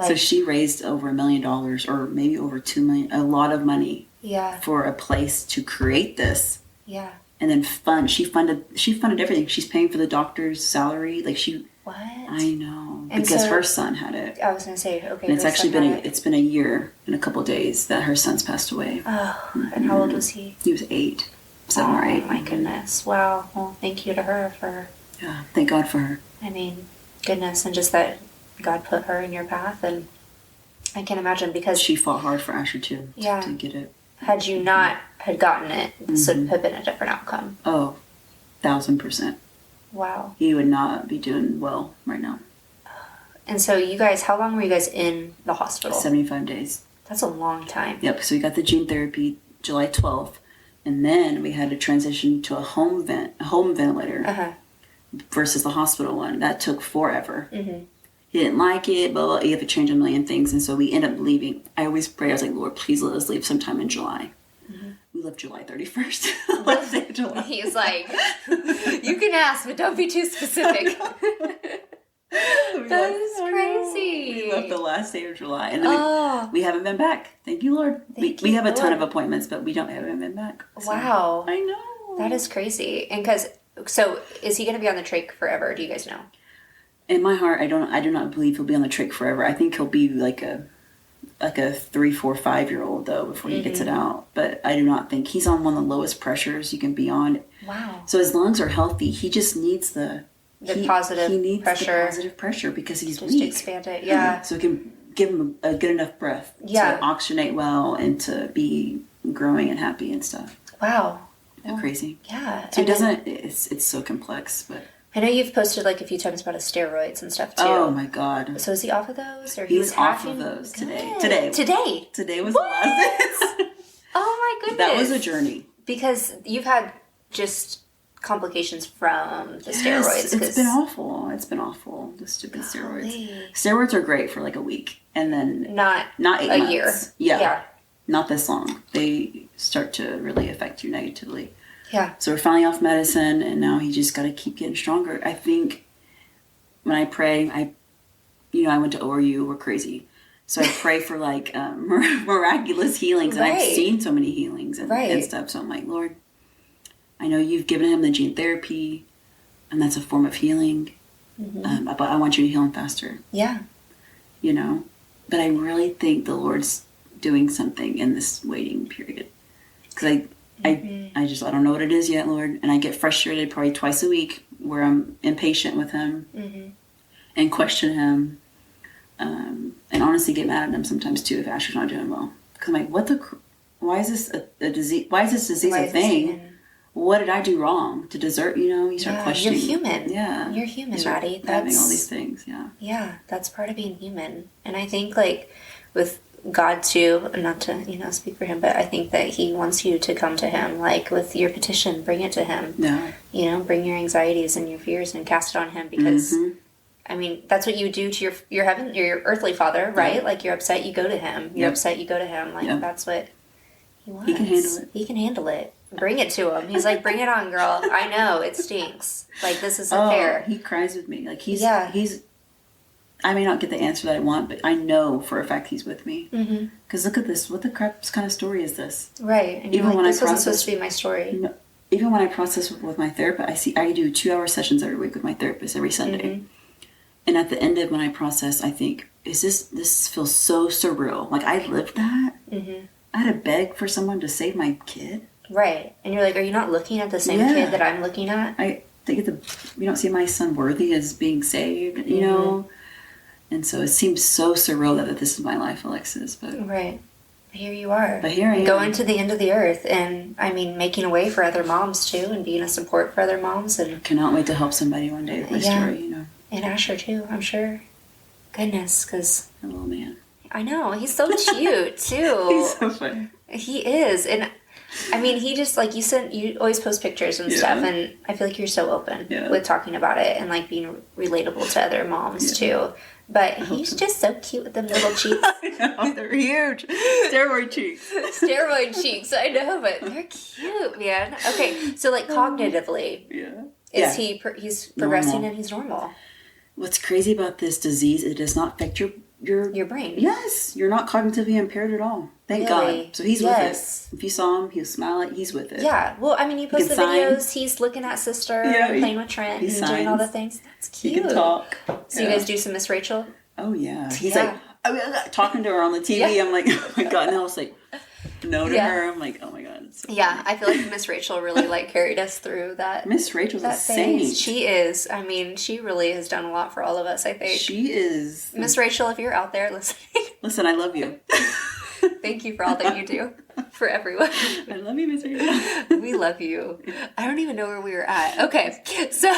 So she raised over $1 million or maybe over $2 million, a lot of money. Yeah. For a place to create this. Yeah. And then she funded everything. She's paying for the doctor's salary. What? I know. And because so, her son had it. I was going to say, okay. And it's actually been a year and a couple of days that her son's passed away. Oh, and how old was he? He was 8, 7 or 8. Oh my goodness. Wow. Well, thank you to her for... Yeah, thank God for her. I mean, goodness, and just that God put her in your path, and I can't imagine because... She fought hard for Asher too, to get it. Had you not had gotten it, this would have been a different outcome. Oh, 1,000%. Wow. He would not be doing well right now. And so you guys, how long were you guys in the hospital? 75 days. That's a long time. Yep, so we got the gene therapy July 12th, and then we had to transition to a home ventilator versus the hospital one. That took forever. Mm-hmm. He didn't like it, but you have to change a million things, and so we ended up leaving. I always pray, I was like, Lord, please let us leave sometime in July. Mm-hmm. We left July 31st. Last day of July. He's like, you can ask, but don't be too specific. That is crazy. We left the last day of July, and then we haven't been back. Thank you, Lord. We have a ton of appointments, but we haven't been back. So. Wow. I know. That is crazy. And so is he going to be on the trach forever? Do you guys know? In my heart, I do not believe he'll be on the trach forever. I think he'll be like a 3, 4, 5-year-old though before he gets it out. But I do not think he's on one of the lowest pressures you can be on. Wow. So his lungs are healthy. He just needs positive he needs pressure. The positive pressure because he's just weak. To expand it, yeah. So it can give him a good enough breath to oxygenate well and to be growing and happy and stuff. Wow. Isn't that crazy? Yeah. So it's so complex, but. I know you've posted like a few times about his steroids and stuff too. Oh my God. So is he off of those? Or He's off of those today. Today was what? the last. Oh my goodness. That was a journey. Because you've had just complications from the steroids. It's been awful. The stupid steroids. Steroids are great for like a week and then not 8 months. A year. Yeah. Not this long. They start to really affect you negatively. Yeah. So we're finally off medicine, and now he just got to keep getting stronger. I think when I pray, I went to ORU. We're crazy. So I pray for like miraculous healings, and I've seen so many healings and stuff. So I'm like, Lord, I know you've given him the gene therapy, and that's a form of healing. Mm-hmm. But I want you to heal him faster. Yeah. But I really think the Lord's doing something in this waiting period. Because I don't know what it is yet, Lord. And I get frustrated probably twice a week where I'm impatient with him and question him. And honestly get mad at him sometimes too if Asher's not doing well. Because I'm like, why is this a disease? Why is this disease a thing? What did I do wrong to deserve, you start questioning. You're human. Yeah. You're human, Maddy. Having all these things, yeah. Yeah, that's part of being human. And I think like with God too, not to, speak for him, but I think that he wants you to come to him, like with your petition, bring it to him. Yeah. Bring your anxieties and your fears and cast it on him because, I mean, that's what you do to your earthly father, right? Yeah. Like you're upset, you go to him. You're upset, you go to him. Like that's what he wants. He can handle it. He can handle it. Bring it to him. He's like, bring it on, girl. I know, it stinks. Like, this isn't fair. He cries with me. Like, he's I may not get the answer that I want, but I know for a fact he's with me. Because look at this. What the crap kind of story is this? Right. And even when this wasn't supposed to be my story. Even when I process with my therapist, I do 2-hour sessions every week with my therapist every Sunday. And at the end of when I process, I think, this feels so surreal. Like, I lived that. I had to beg for someone to save my kid. Right. And you're like, are you not looking at the same kid that I'm looking at? I think you don't see my son worthy as being saved, you know? And so it seems so surreal that this is my life, Alexis. But right. Here you are. But here I am. Going to the end of the earth and, I mean, making a way for other moms, too, and being a support for other moms. And cannot wait to help somebody one day with my story, And Asher, too, I'm sure. Goodness, because... A little man. I know. He's so cute, too. He's so funny. He is. And... I mean, he just, like, you always post pictures and stuff, and I feel like you're so open with talking about it and, like, being relatable to other moms, too. But he's just so cute with them little cheeks. I know, they're huge. Steroid cheeks. Steroid cheeks, I know, but they're cute, man. Okay, so, like, cognitively, he's progressing normal. And he's normal. What's crazy about this disease, it does not affect your brain. Yes, you're not cognitively impaired at all. Thank God. So he's with it. If you saw him, he'll smile at. He's with it. Yeah. Well, I mean, you post the videos. He's looking at sister and playing with Trent and doing all the things. That's cute. He can talk. So you guys do some Miss Rachel? Oh yeah. He's like talking to her on the TV. I'm like, oh my God. And I was like, no to her. I'm like, oh my God. So I feel like Miss Rachel really like carried us through that. Miss Rachel's a saint. She is. I mean, she really has done a lot for all of us, I think. She is. Miss Rachel, if you're out there listening. Listen, I love you. Thank you for all that you do for everyone. I love you, Miss Rachel. We love you. I don't even know where we were at. Okay, so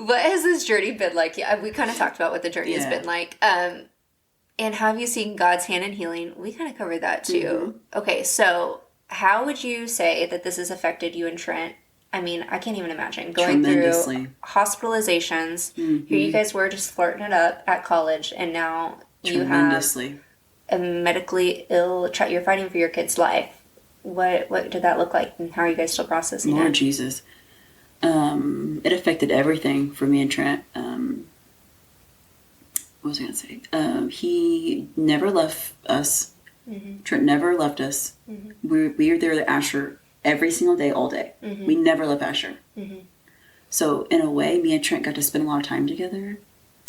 what has this journey been like? Yeah, we kind of talked about what the journey has been like. And how have you seen God's hand in healing? We kind of covered that too. Okay, so how would you say that this has affected you and Trent? I mean, I can't even imagine going through hospitalizations. Here you guys were just flirting it up at college, and now you have a medically ill. You're fighting for your kid's life. What did that look like, and how are you guys still processing it? Lord Jesus, it affected everything for me and Trent. What was I going to say? He never left us. Trent never left us. We were there with Asher every single day, all day. We never left Asher. So in a way, me and Trent got to spend a lot of time together.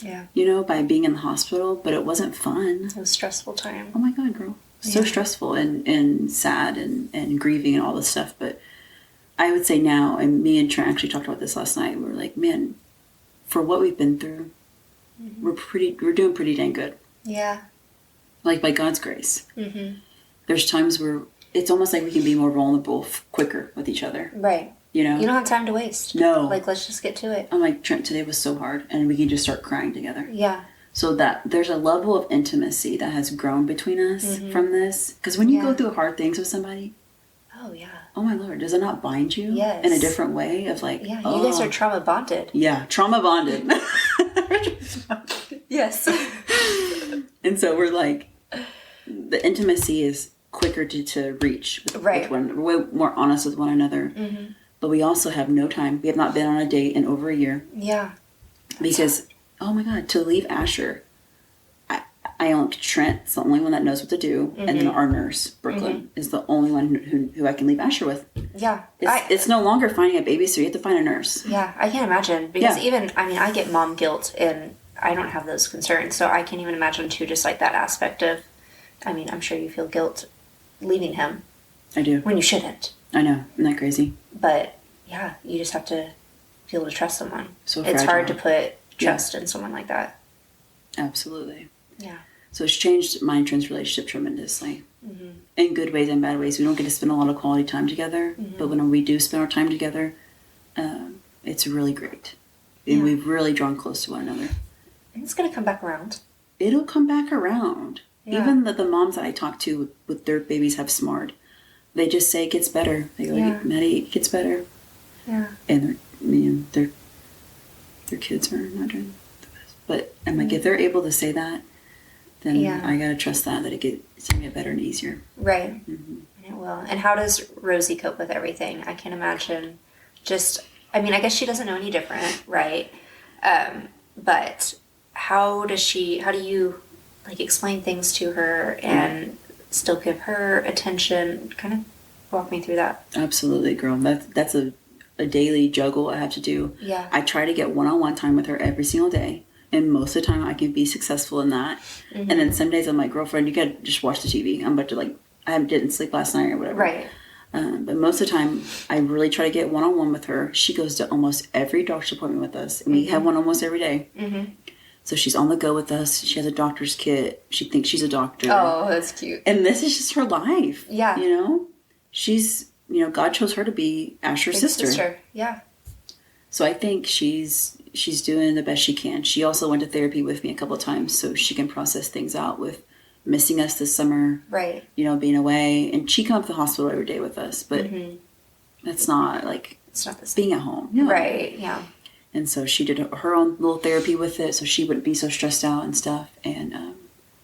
Yeah. By being in the hospital, but it wasn't fun. It was a stressful time. Oh my God, girl. So stressful and sad and grieving and all this stuff. But I would say now, and me and Trent actually talked about this last night, we were like, man, for what we've been through, we're doing pretty dang good. Yeah. Like by God's grace. There's times where it's almost like we can be more vulnerable quicker with each other. Right. You know? You don't have time to waste. No. Like, let's just get to it. I'm like, Trent, today was so hard, and we can just start crying together. Yeah. So that there's a level of intimacy that has grown between us from this. Because when you go through hard things with somebody, oh yeah, oh my Lord, does it not bind you in a different way of like, you guys are trauma bonded. Yeah, trauma bonded. Yes. And so we're like, the intimacy is quicker to reach with one. We're more honest with one another. Mm-hmm. But we also have no time. We have not been on a date in over a year. Yeah. Because, oh my God, to leave Asher, I own Trent's the only one that knows what to do. And then our nurse, Brooklyn, is the only one who I can leave Asher with. Yeah. It's no longer finding a babysitter. You have to find a nurse. Yeah, I can't imagine. Because even, I mean, I get mom guilt and I don't have those concerns. So I can't even imagine, too, just like that aspect of, I mean, I'm sure you feel guilt leaving him. I do. When you shouldn't. I know. Isn't that crazy? But, yeah, you just have to be able to trust someone. So it's hard to put trust in someone like that. Absolutely. Yeah. So it's changed my and Trent's relationship tremendously. Mm-hmm. In good ways and bad ways. We don't get to spend a lot of quality time together. Mm-hmm. But when we do spend our time together, it's really great. And we've really drawn close to one another. And it's going to come back around. It'll come back around. Yeah. Even the moms that I talk to with their babies have SMARD. They just say it gets better. They go, Maddy, it gets better. Yeah. And their kids are not doing the best. But I'm like, if they're able to say that, then I gotta trust that it's gonna get better and easier. Right. Mm-hmm. And it will. And how does Rosie cope with everything? I can imagine I guess she doesn't know any different, right? But how do you like explain things to her and still give her attention? Kind of walk me through that. Absolutely, girl. That's a daily juggle I have to do. Yeah. I try to get one-on-one time with her every single day. And most of the time I can be successful in that. Mm-hmm. And then some days I'm like, girlfriend, you gotta just watch the TV. I'm about to I didn't sleep last night or whatever. Right. But most of the time I really try to get one-on-one with her. She goes to almost every doctor's appointment with us. And we have one almost every day. Mm-hmm. So she's on the go with us. She has a doctor's kit. She thinks she's a doctor. Oh, that's cute. And this is just her life. Yeah. You know? She's, God chose her to be Asher's sister. Yeah. So I think she's doing the best she can. She also went to therapy with me a couple of times so she can process things out with missing us this summer. Right. Being away. And she comes to the hospital every day with us. But that's not it's not the same. Being at home. No. Right, yeah. And so she did her own little therapy with it so she wouldn't be so stressed out and stuff. And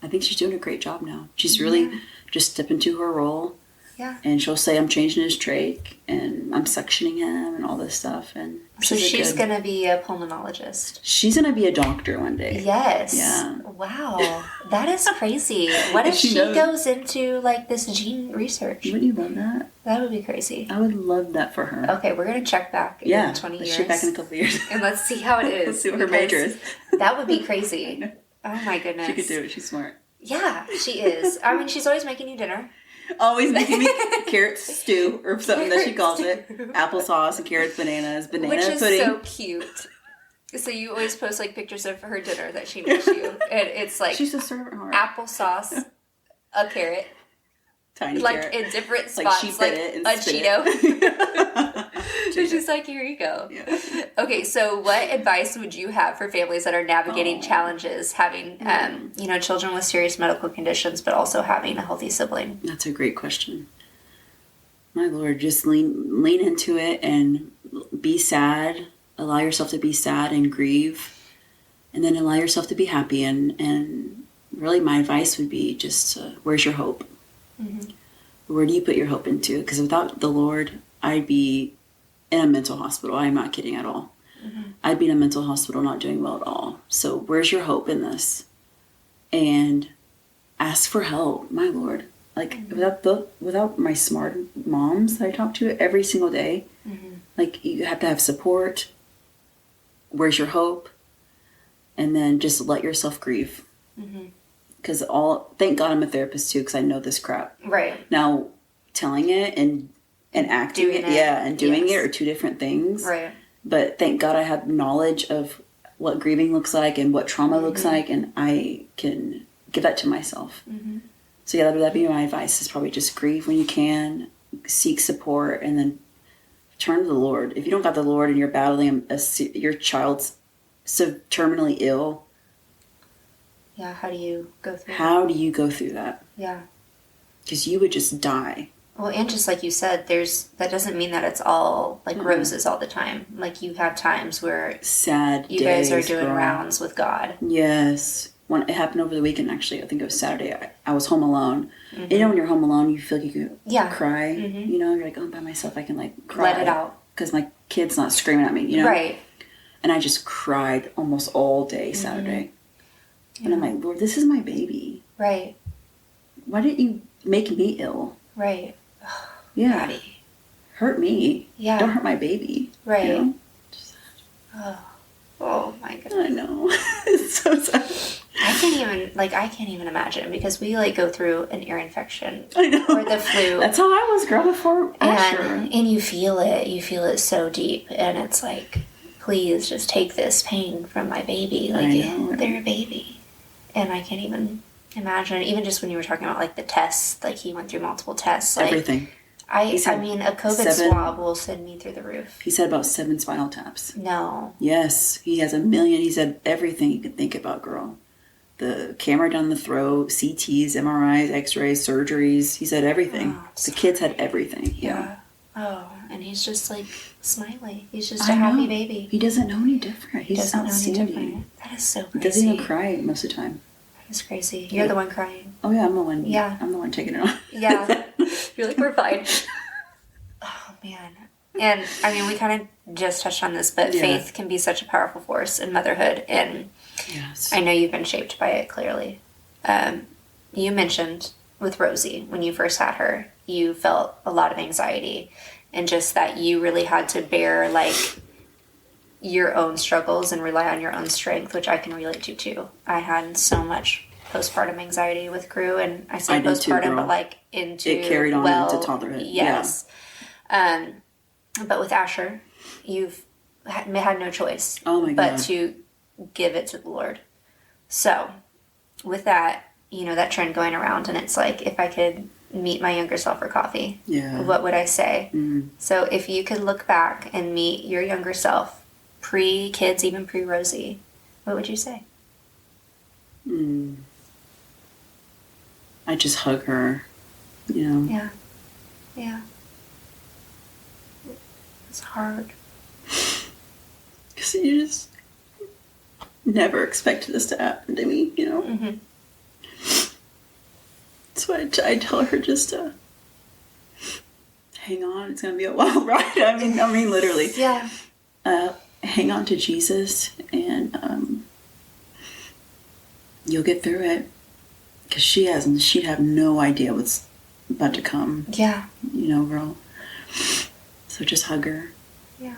I think she's doing a great job now. She's really just stepping into her role. Yeah. And she'll say, I'm changing his trach and I'm suctioning him and all this stuff. And so she's going to be a pulmonologist. She's going to be a doctor one day. Yes. Yeah. Wow. That is crazy. What if she goes into this gene research? Wouldn't you love that? That would be crazy. I would love that for her. Okay, we're going to check back in 20 years. Let's check back in a couple of years. And let's see how it is. Let's see what her major is. That would be crazy. Oh my goodness. She could do it. She's smart. Yeah, she is. She's always making you dinner. Always making me carrot stew or something that she calls it. Applesauce and carrots, bananas, banana pudding. Which is pudding. so cute. So you always post pictures of her dinner that she makes you. And it's she's a servant heart. Applesauce, a carrot. Tiny carrot. In different spots. She bit it and a Cheeto. So she's like, here you go. Yeah. Okay, so what advice would you have for families that are navigating challenges, having children with serious medical conditions, but also having a healthy sibling? That's a great question. My Lord, just lean into it and be sad. Allow yourself to be sad and grieve, and then allow yourself to be happy. And really, my advice would be just, where's your hope? Mm-hmm. Where do you put your hope into? Because without the Lord, I'd be in a mental hospital. I'm not kidding at all. Mm-hmm. I'd be in a mental hospital not doing well at all. So where's your hope in this? And ask for help, my Lord. Without my smart moms that I talk to every single day, you have to have support. Where's your hope? And then just let yourself grieve. Because thank God I'm a therapist too, because I know this crap. Right. Now, telling it and acting doing it, and doing it are two different things. Right. But thank God I have knowledge of what grieving looks like and what trauma looks like, and I can give that to myself. So yeah, that'd be my advice, is probably just grieve when you can, seek support, and then turn to the Lord. If you don't got the Lord and you're battling your child's terminally ill. Yeah, how do you go through that? Yeah. Because you would just die. Well, and just like you said, that doesn't mean that it's all like roses all the time. Like you have times where sad you guys are doing rounds with God. Yes. It happened over the weekend, actually. I think it was Saturday. I was home alone. Mm-hmm. You know, when you're home alone, you feel like you can cry. Mm-hmm. You know, you're like, oh, I'm by myself. I can like cry. Let it out. Because my kid's not screaming at me, you know? Right. And I just cried almost all day Saturday. Mm-hmm. And I'm like, Lord, this is my baby. Right. Why didn't you make me ill? Right. Yeah. Daddy. Hurt me. Yeah. Don't hurt my baby. Right. You know? Oh my goodness. I know. It's so sad. I can't even imagine, because we like go through an ear infection. I know. Or the flu. That's how I was, girl, before Asher. And you feel it so deep, and it's like, please just take this pain from my baby. Like, they're a baby. And I can't even imagine, even just when you were talking about like the tests, like he went through multiple tests. Like, everything. I mean, a COVID swab will send me through the roof. He said about 7 spinal taps. No. Yes. He has 1 million. He said everything you could think about, girl. The camera down the throat, CTs, MRIs, X-rays, surgeries. He said everything. The kids had everything. Yeah. Oh, and he's just like smiley. He's just a happy baby. He doesn't know any different. He doesn't know any different. That is so crazy. He doesn't even cry most of the time. That is crazy. You're the one crying. Oh yeah, I'm the one. Yeah. I'm the one taking it on. Yeah. You're like, we're fine. Oh man. And I mean, we kind of just touched on this, but faith can be such a powerful force in motherhood, and I know you've been shaped by it clearly. You mentioned with Rosie, when you first had her, you felt a lot of anxiety, and just that you really had to bear like your own struggles and rely on your own strength, which I can relate to too. I had so much postpartum anxiety with Crew, and I say postpartum, but like into it carried on into toddlerhood. Yes. Yeah. But with Asher, you've had no choice but to give it to the Lord. So with that, you know, that trend going around, and it's like, if I could meet my younger self for coffee, what would I say? Mm-hmm. So if you could look back and meet your younger self, pre-kids, even pre-Rosie, what would you say? I just hug her, you know. Yeah. Yeah. It's hard. Because you just never expected this to happen to me, you know. Mm-hmm. So I tell her just to hang on. It's gonna be a wild ride. I mean, literally. Yeah. Hang on to Jesus, and you'll get through it. Because she'd have no idea what's about to come. Yeah. You know, girl. So just hug her. Yeah.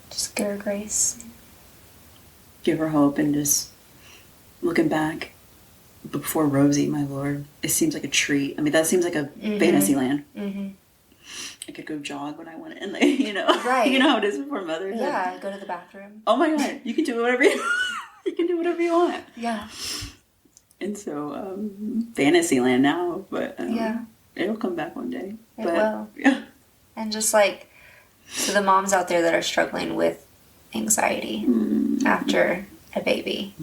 Just give her grace. Give her hope, and just looking back, before Rosie, my Lord, it seems like a treat. I mean, that seems like a fantasy land. Mm-hmm. I could go jog when I want it, and you know, right? You know how it is before motherhood. Yeah, go to the bathroom. Oh my God, you can do whatever you want. Yeah. And so, fantasy land now, but it'll come back one day. It will. Yeah. And just like, to the moms out there that are struggling with anxiety after a baby,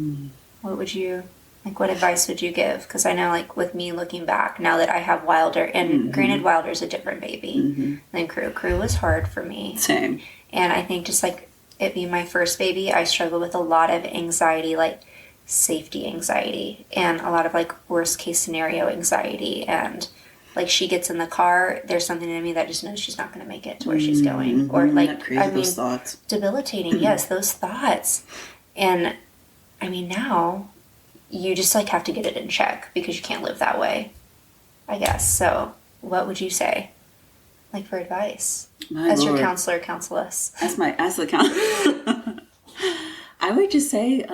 what advice would you give? Because I know, like, with me looking back, now that I have Wilder, and granted, Wilder's a different baby than Crew. Crew was hard for me. Same. And I think just like it being my first baby, I struggled with a lot of anxiety, like safety anxiety, and a lot of like worst case scenario anxiety. And like, she gets in the car, there's something in me that just knows she's not going to make it to where she's going. Or like, those thoughts. Debilitating. Yes, those thoughts. And I mean, now you just like have to get it in check, because you can't live that way, I guess. So what would you say, like, for advice? As Lord. Your counselor, counsel us. As the counselor. I would just say,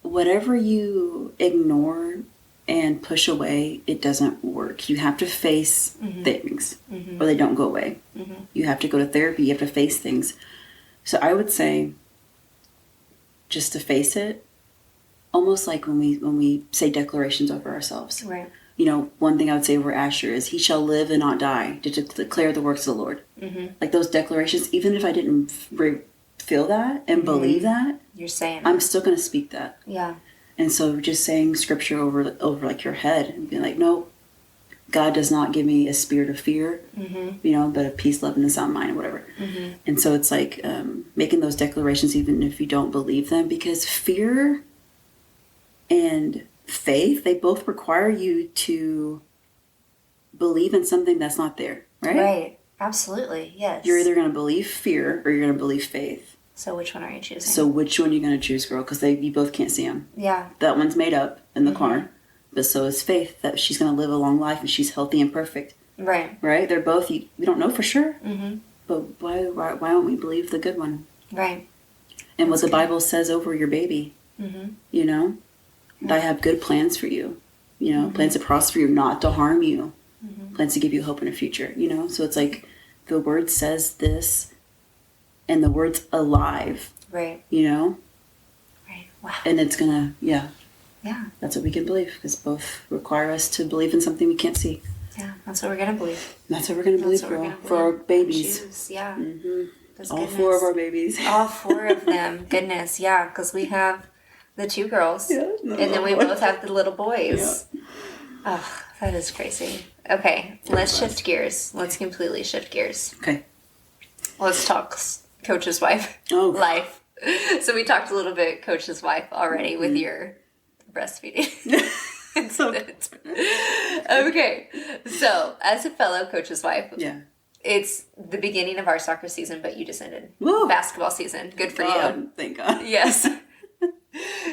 whatever you ignore and push away, it doesn't work. You have to face things, or they don't go away. You have to go to therapy. You have to face things. So I would say, just to face it, almost like when we say declarations over ourselves. Right. You know, one thing I would say over Asher is, he shall live and not die to declare the works of the Lord. Mm-hmm. Like those declarations, even if I didn't feel that and believe that, you're saying I'm still going to speak that. Yeah. And so just saying scripture over like your head and being like, no, God does not give me a spirit of fear, you know, but of peace, love, and a sound mind, or whatever. Mm-hmm. And so it's like making those declarations even if you don't believe them, because fear and faith, they both require you to believe in something that's not there, right? Right. Absolutely. Yes. You're either going to believe fear or you're going to believe faith. So which one are you choosing? So which one are you going to choose, girl? Because you both can't see them. Yeah. That one's made up in the corner. But so is faith, that she's going to live a long life and she's healthy and perfect. Right. Right? They're both, we don't know for sure. Mm-hmm. But why don't we believe the good one? Right. And what the Bible says over your baby. Mm-hmm. You know? That I have good plans for you. You know? Plans to prosper you, not to harm you. Mm-hmm. Plans to give you hope in a future. You know? So it's like the word says this and the word's alive. Right. You know? Right. Wow. And it's going to, yeah. That's what we can believe, because both require us to believe in something we can't see. Yeah, that's what we're going to believe. That's what we're going to believe, girl. For our babies. Choose. Yeah. Mm-hmm. All 4 of our babies. All 4 of them. Goodness, yeah, because we have the 2 girls. Yeah, and then we both have the little boys. Yeah. Oh, that is crazy. Okay, let's shift gears. Let's completely shift gears. Okay. Let's talk coach's wife life. So we talked a little bit coach's wife already with your breastfeeding incident. Okay, so as a fellow coach's wife, it's the beginning of our soccer season, but you just ended basketball season. Good for you. Thank God. Yes.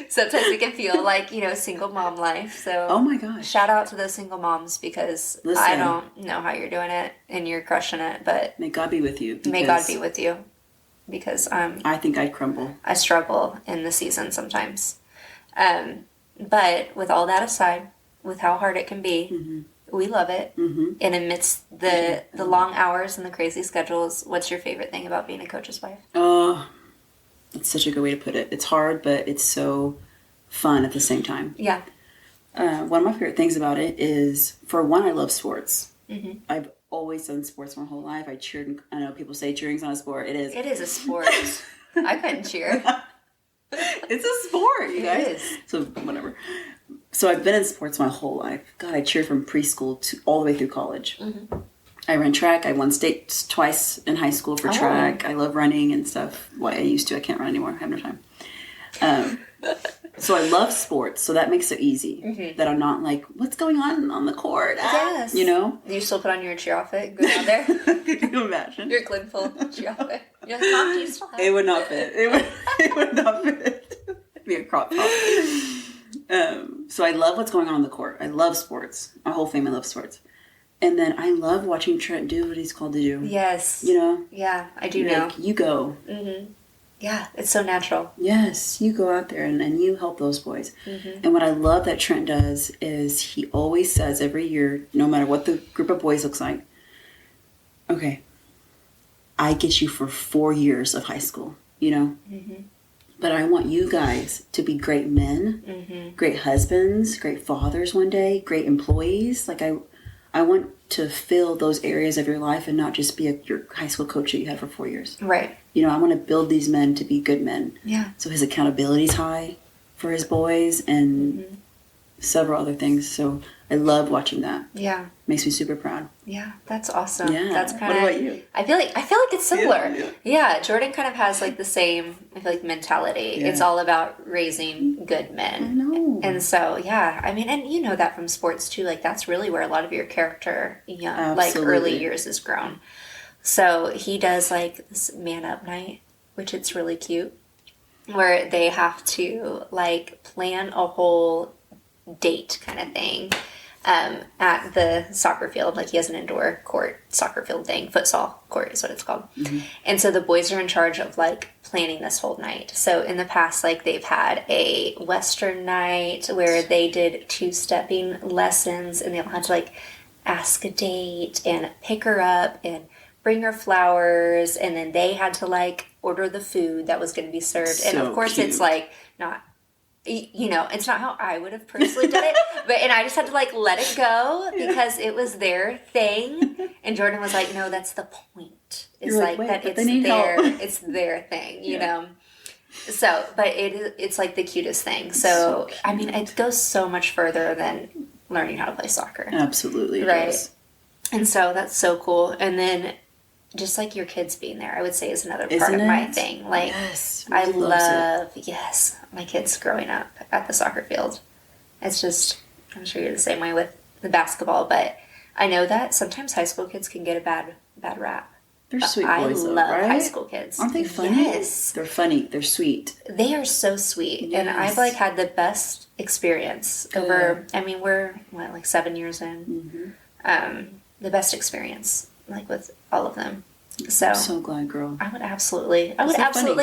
Sometimes it can feel like, you know, single mom life. So oh my gosh, shout out to those single moms, because I don't know how you're doing it and you're crushing it, but may God be with you. May God be with you, because I think I'd crumble. I struggle in the season sometimes. But with all that aside, with how hard it can be, we love it. Mm-hmm. And amidst the long hours and the crazy schedules, what's your favorite thing about being a coach's wife? Oh, that's such a good way to put it. It's hard, but it's so fun at the same time. Yeah. One of my favorite things about it is, for one, I love sports. Mm-hmm. I've always done sports my whole life. I cheered. I know people say cheering's not a sport. It is. It is a sport. I couldn't cheer. It's a sport, you guys. It is. So, whatever. So, I've been in sports my whole life. God, I cheered from preschool to all the way through college. Mm-hmm. I ran track. I won states twice in high school for track. I love running and stuff. Well, I used to. I can't run anymore. I have no time. So, I love sports. So, that makes it easy. That I'm not like, what's going on the court? Yes. You know? You still put on your cheer outfit and go down there? Can you imagine? Your Glenville cheer outfit. You're like, Mom, do you still have it? It would not fit. It would not fit. It'd be a crop top. So I love what's going on the court. I love sports. My whole family loves sports. And then I love watching Trent do what he's called to do. Yes. You know? Yeah, I do know. You go. Mm-hmm. Yeah, it's so natural. Yes, you go out there and you help those boys. Mm-hmm. And what I love that Trent does is he always says every year, no matter what the group of boys looks like, okay, I get you for 4 years of high school, you know? Mm-hmm. But I want you guys to be great men, great husbands, great fathers one day, great employees. Like I want to fill those areas of your life and not just be your high school coach that you had for 4 years. Right. You know, I want to build these men to be good men. Yeah. So his accountability's high for his boys and several other things. So I love watching that. Yeah. Makes me super proud. Yeah, that's awesome. Yeah. That's kind of. What about you? I feel like it's similar. Yeah, Jordan kind of has like the same, I feel like, mentality. Yeah. It's all about raising good men. I know. And so, yeah, I mean, and you know that from sports too. Like that's really where a lot of your character, like early years is grown. So he does like this man up night, which it's really cute, where they have to like plan a whole date kind of thing. At the soccer field, like he has an indoor court soccer field thing, futsal court is what it's called. Mm-hmm. And so the boys are in charge of like planning this whole night. So in the past, like they've had a Western night where they did 2-stepping lessons and they all had to like ask a date and pick her up and bring her flowers. And then they had to like order the food that was going to be served. So and of course cute. It's like not it's not how I would have personally done it, and I just had to like let it go because it was their thing. And Jordan was like, no, that's the point. It's like that it's it's their thing, you know? So, but it's like the cutest thing. So I mean, it goes so much further than learning how to play soccer. Absolutely. Right. And so that's so cool. And then just like your kids being there, I would say is another part of my thing. Like, I love, my kids growing up at the soccer field. It's just, I'm sure you're the same way with the basketball, but I know that sometimes high school kids can get a bad rap. They're sweet boys, I love high school kids. Aren't they funny? Yes. They're funny. They're sweet. They are so sweet. Yes. And I've like had the best experience over, I mean, we're like 7 years in. The best experience, like with all of them. So I'm so glad, girl. I would absolutely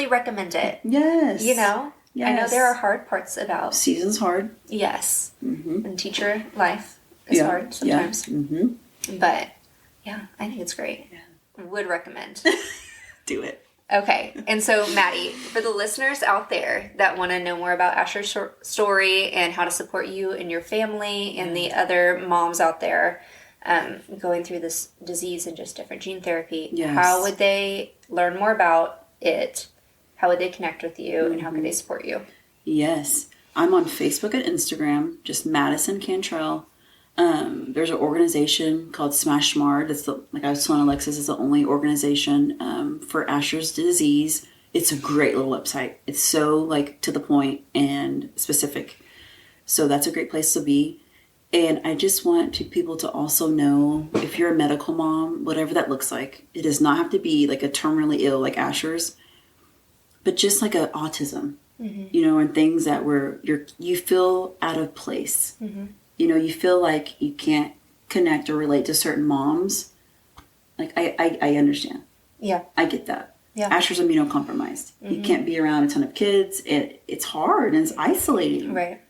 recommend it. Yes. You know? Yes. I know there are hard parts about. Season's hard. Yes. And teacher life is hard sometimes. But yeah, I think it's great. Yeah. Would recommend. Do it. Okay. And so, Maddy, for the listeners out there that want to know more about Asher's story and how to support you and your family and the other moms out there going through this disease and just different gene therapy, how would they learn more about it? How would they connect with you? And how could they support you? Yes. I'm on Facebook and Instagram, just Madison Cantrell. There's an organization called SMARD. It's like I was telling Alexis, is the only organization for Asher's disease. It's a great little website. It's so like to the point and specific. So that's a great place to be. And I just want people to also know, if you're a medical mom, whatever that looks like, it does not have to be like a terminally ill like Asher's, but just like a autism, and things that you feel out of place. You feel like you can't connect or relate to certain moms. Like, I understand. Yeah. I get that. Yeah. Asher's immunocompromised. He can't be around a ton of kids. It's hard and it's isolating. Right.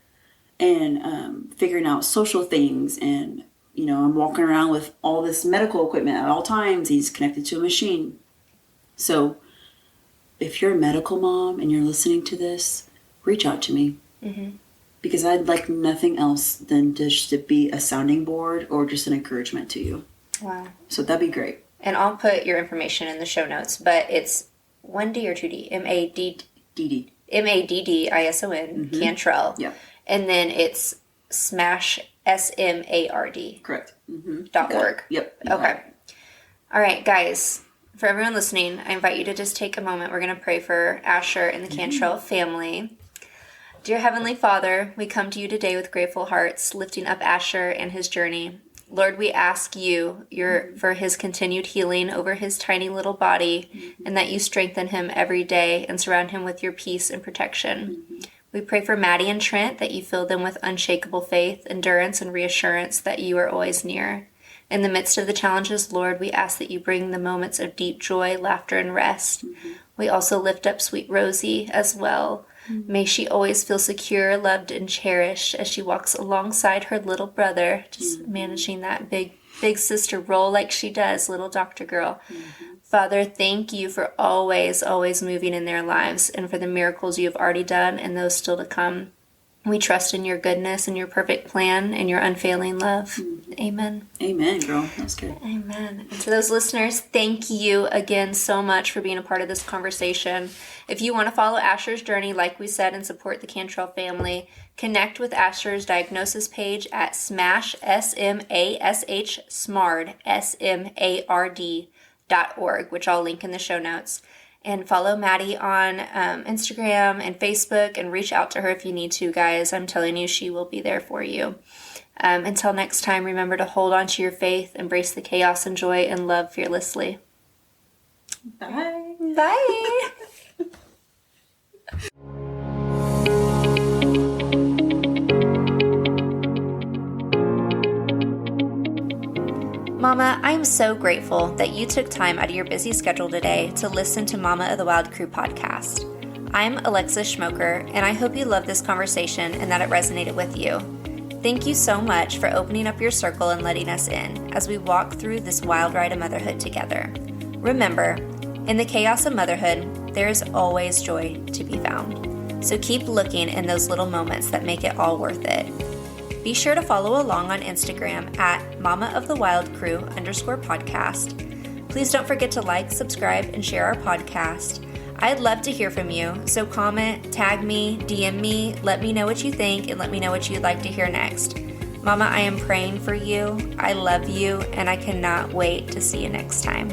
And figuring out social things. And, I'm walking around with all this medical equipment at all times. He's connected to a machine. So if you're a medical mom and you're listening to this, reach out to me. Because I'd like nothing else than just to be a sounding board or just an encouragement to you. Wow. So that'd be great. And I'll put your information in the show notes, but it's 1D or 2D? M-A-D-D. Maddison, Cantrell. Yeah. And then it's SMARD, SMARD. Correct. .org. Yep. Okay. All right, guys. For everyone listening, I invite you to just take a moment. We're going to pray for Asher and the Cantrell family. Dear Heavenly Father, we come to you today with grateful hearts, lifting up Asher and his journey. Lord, we ask you for his continued healing over his tiny little body, and that you strengthen him every day and surround him with your peace and protection. We pray for Maddy and Trent, that you fill them with unshakable faith, endurance, and reassurance that you are always near. In the midst of the challenges, Lord, we ask that you bring the moments of deep joy, laughter, and rest. We also lift up sweet Rosie as well. May she always feel secure, loved, and cherished as she walks alongside her little brother, just managing that big sister role like she does, little doctor girl. Father, thank you for always moving in their lives and for the miracles you have already done and those still to come. We trust in your goodness and your perfect plan and your unfailing love. Amen. Amen, girl. That's good. Amen. And to those listeners, thank you again so much for being a part of this conversation. If you want to follow Asher's journey, like we said, and support the Cantrell family, connect with Asher's diagnosis page at SMARD, SMARD.org, which I'll link in the show notes. And follow Maddy on Instagram and Facebook, and reach out to her if you need to, guys. I'm telling you, she will be there for you. Until next time, remember to hold on to your faith, embrace the chaos and joy, and love fearlessly. Bye. Bye. Mama, I'm so grateful that you took time out of your busy schedule today to listen to Mama of the Wild Crew podcast. I'm Alexis Schmoker, and I hope you loved this conversation and that it resonated with you. Thank you so much for opening up your circle and letting us in as we walk through this wild ride of motherhood together. Remember, in the chaos of motherhood, there is always joy to be found. So keep looking in those little moments that make it all worth it. Be sure to follow along on Instagram at mamaofthewildcrew_podcast. Please don't forget to like, subscribe, and share our podcast. I'd love to hear from you, so comment, tag me, DM me, let me know what you think, and let me know what you'd like to hear next. Mama, I am praying for you, I love you, and I cannot wait to see you next time.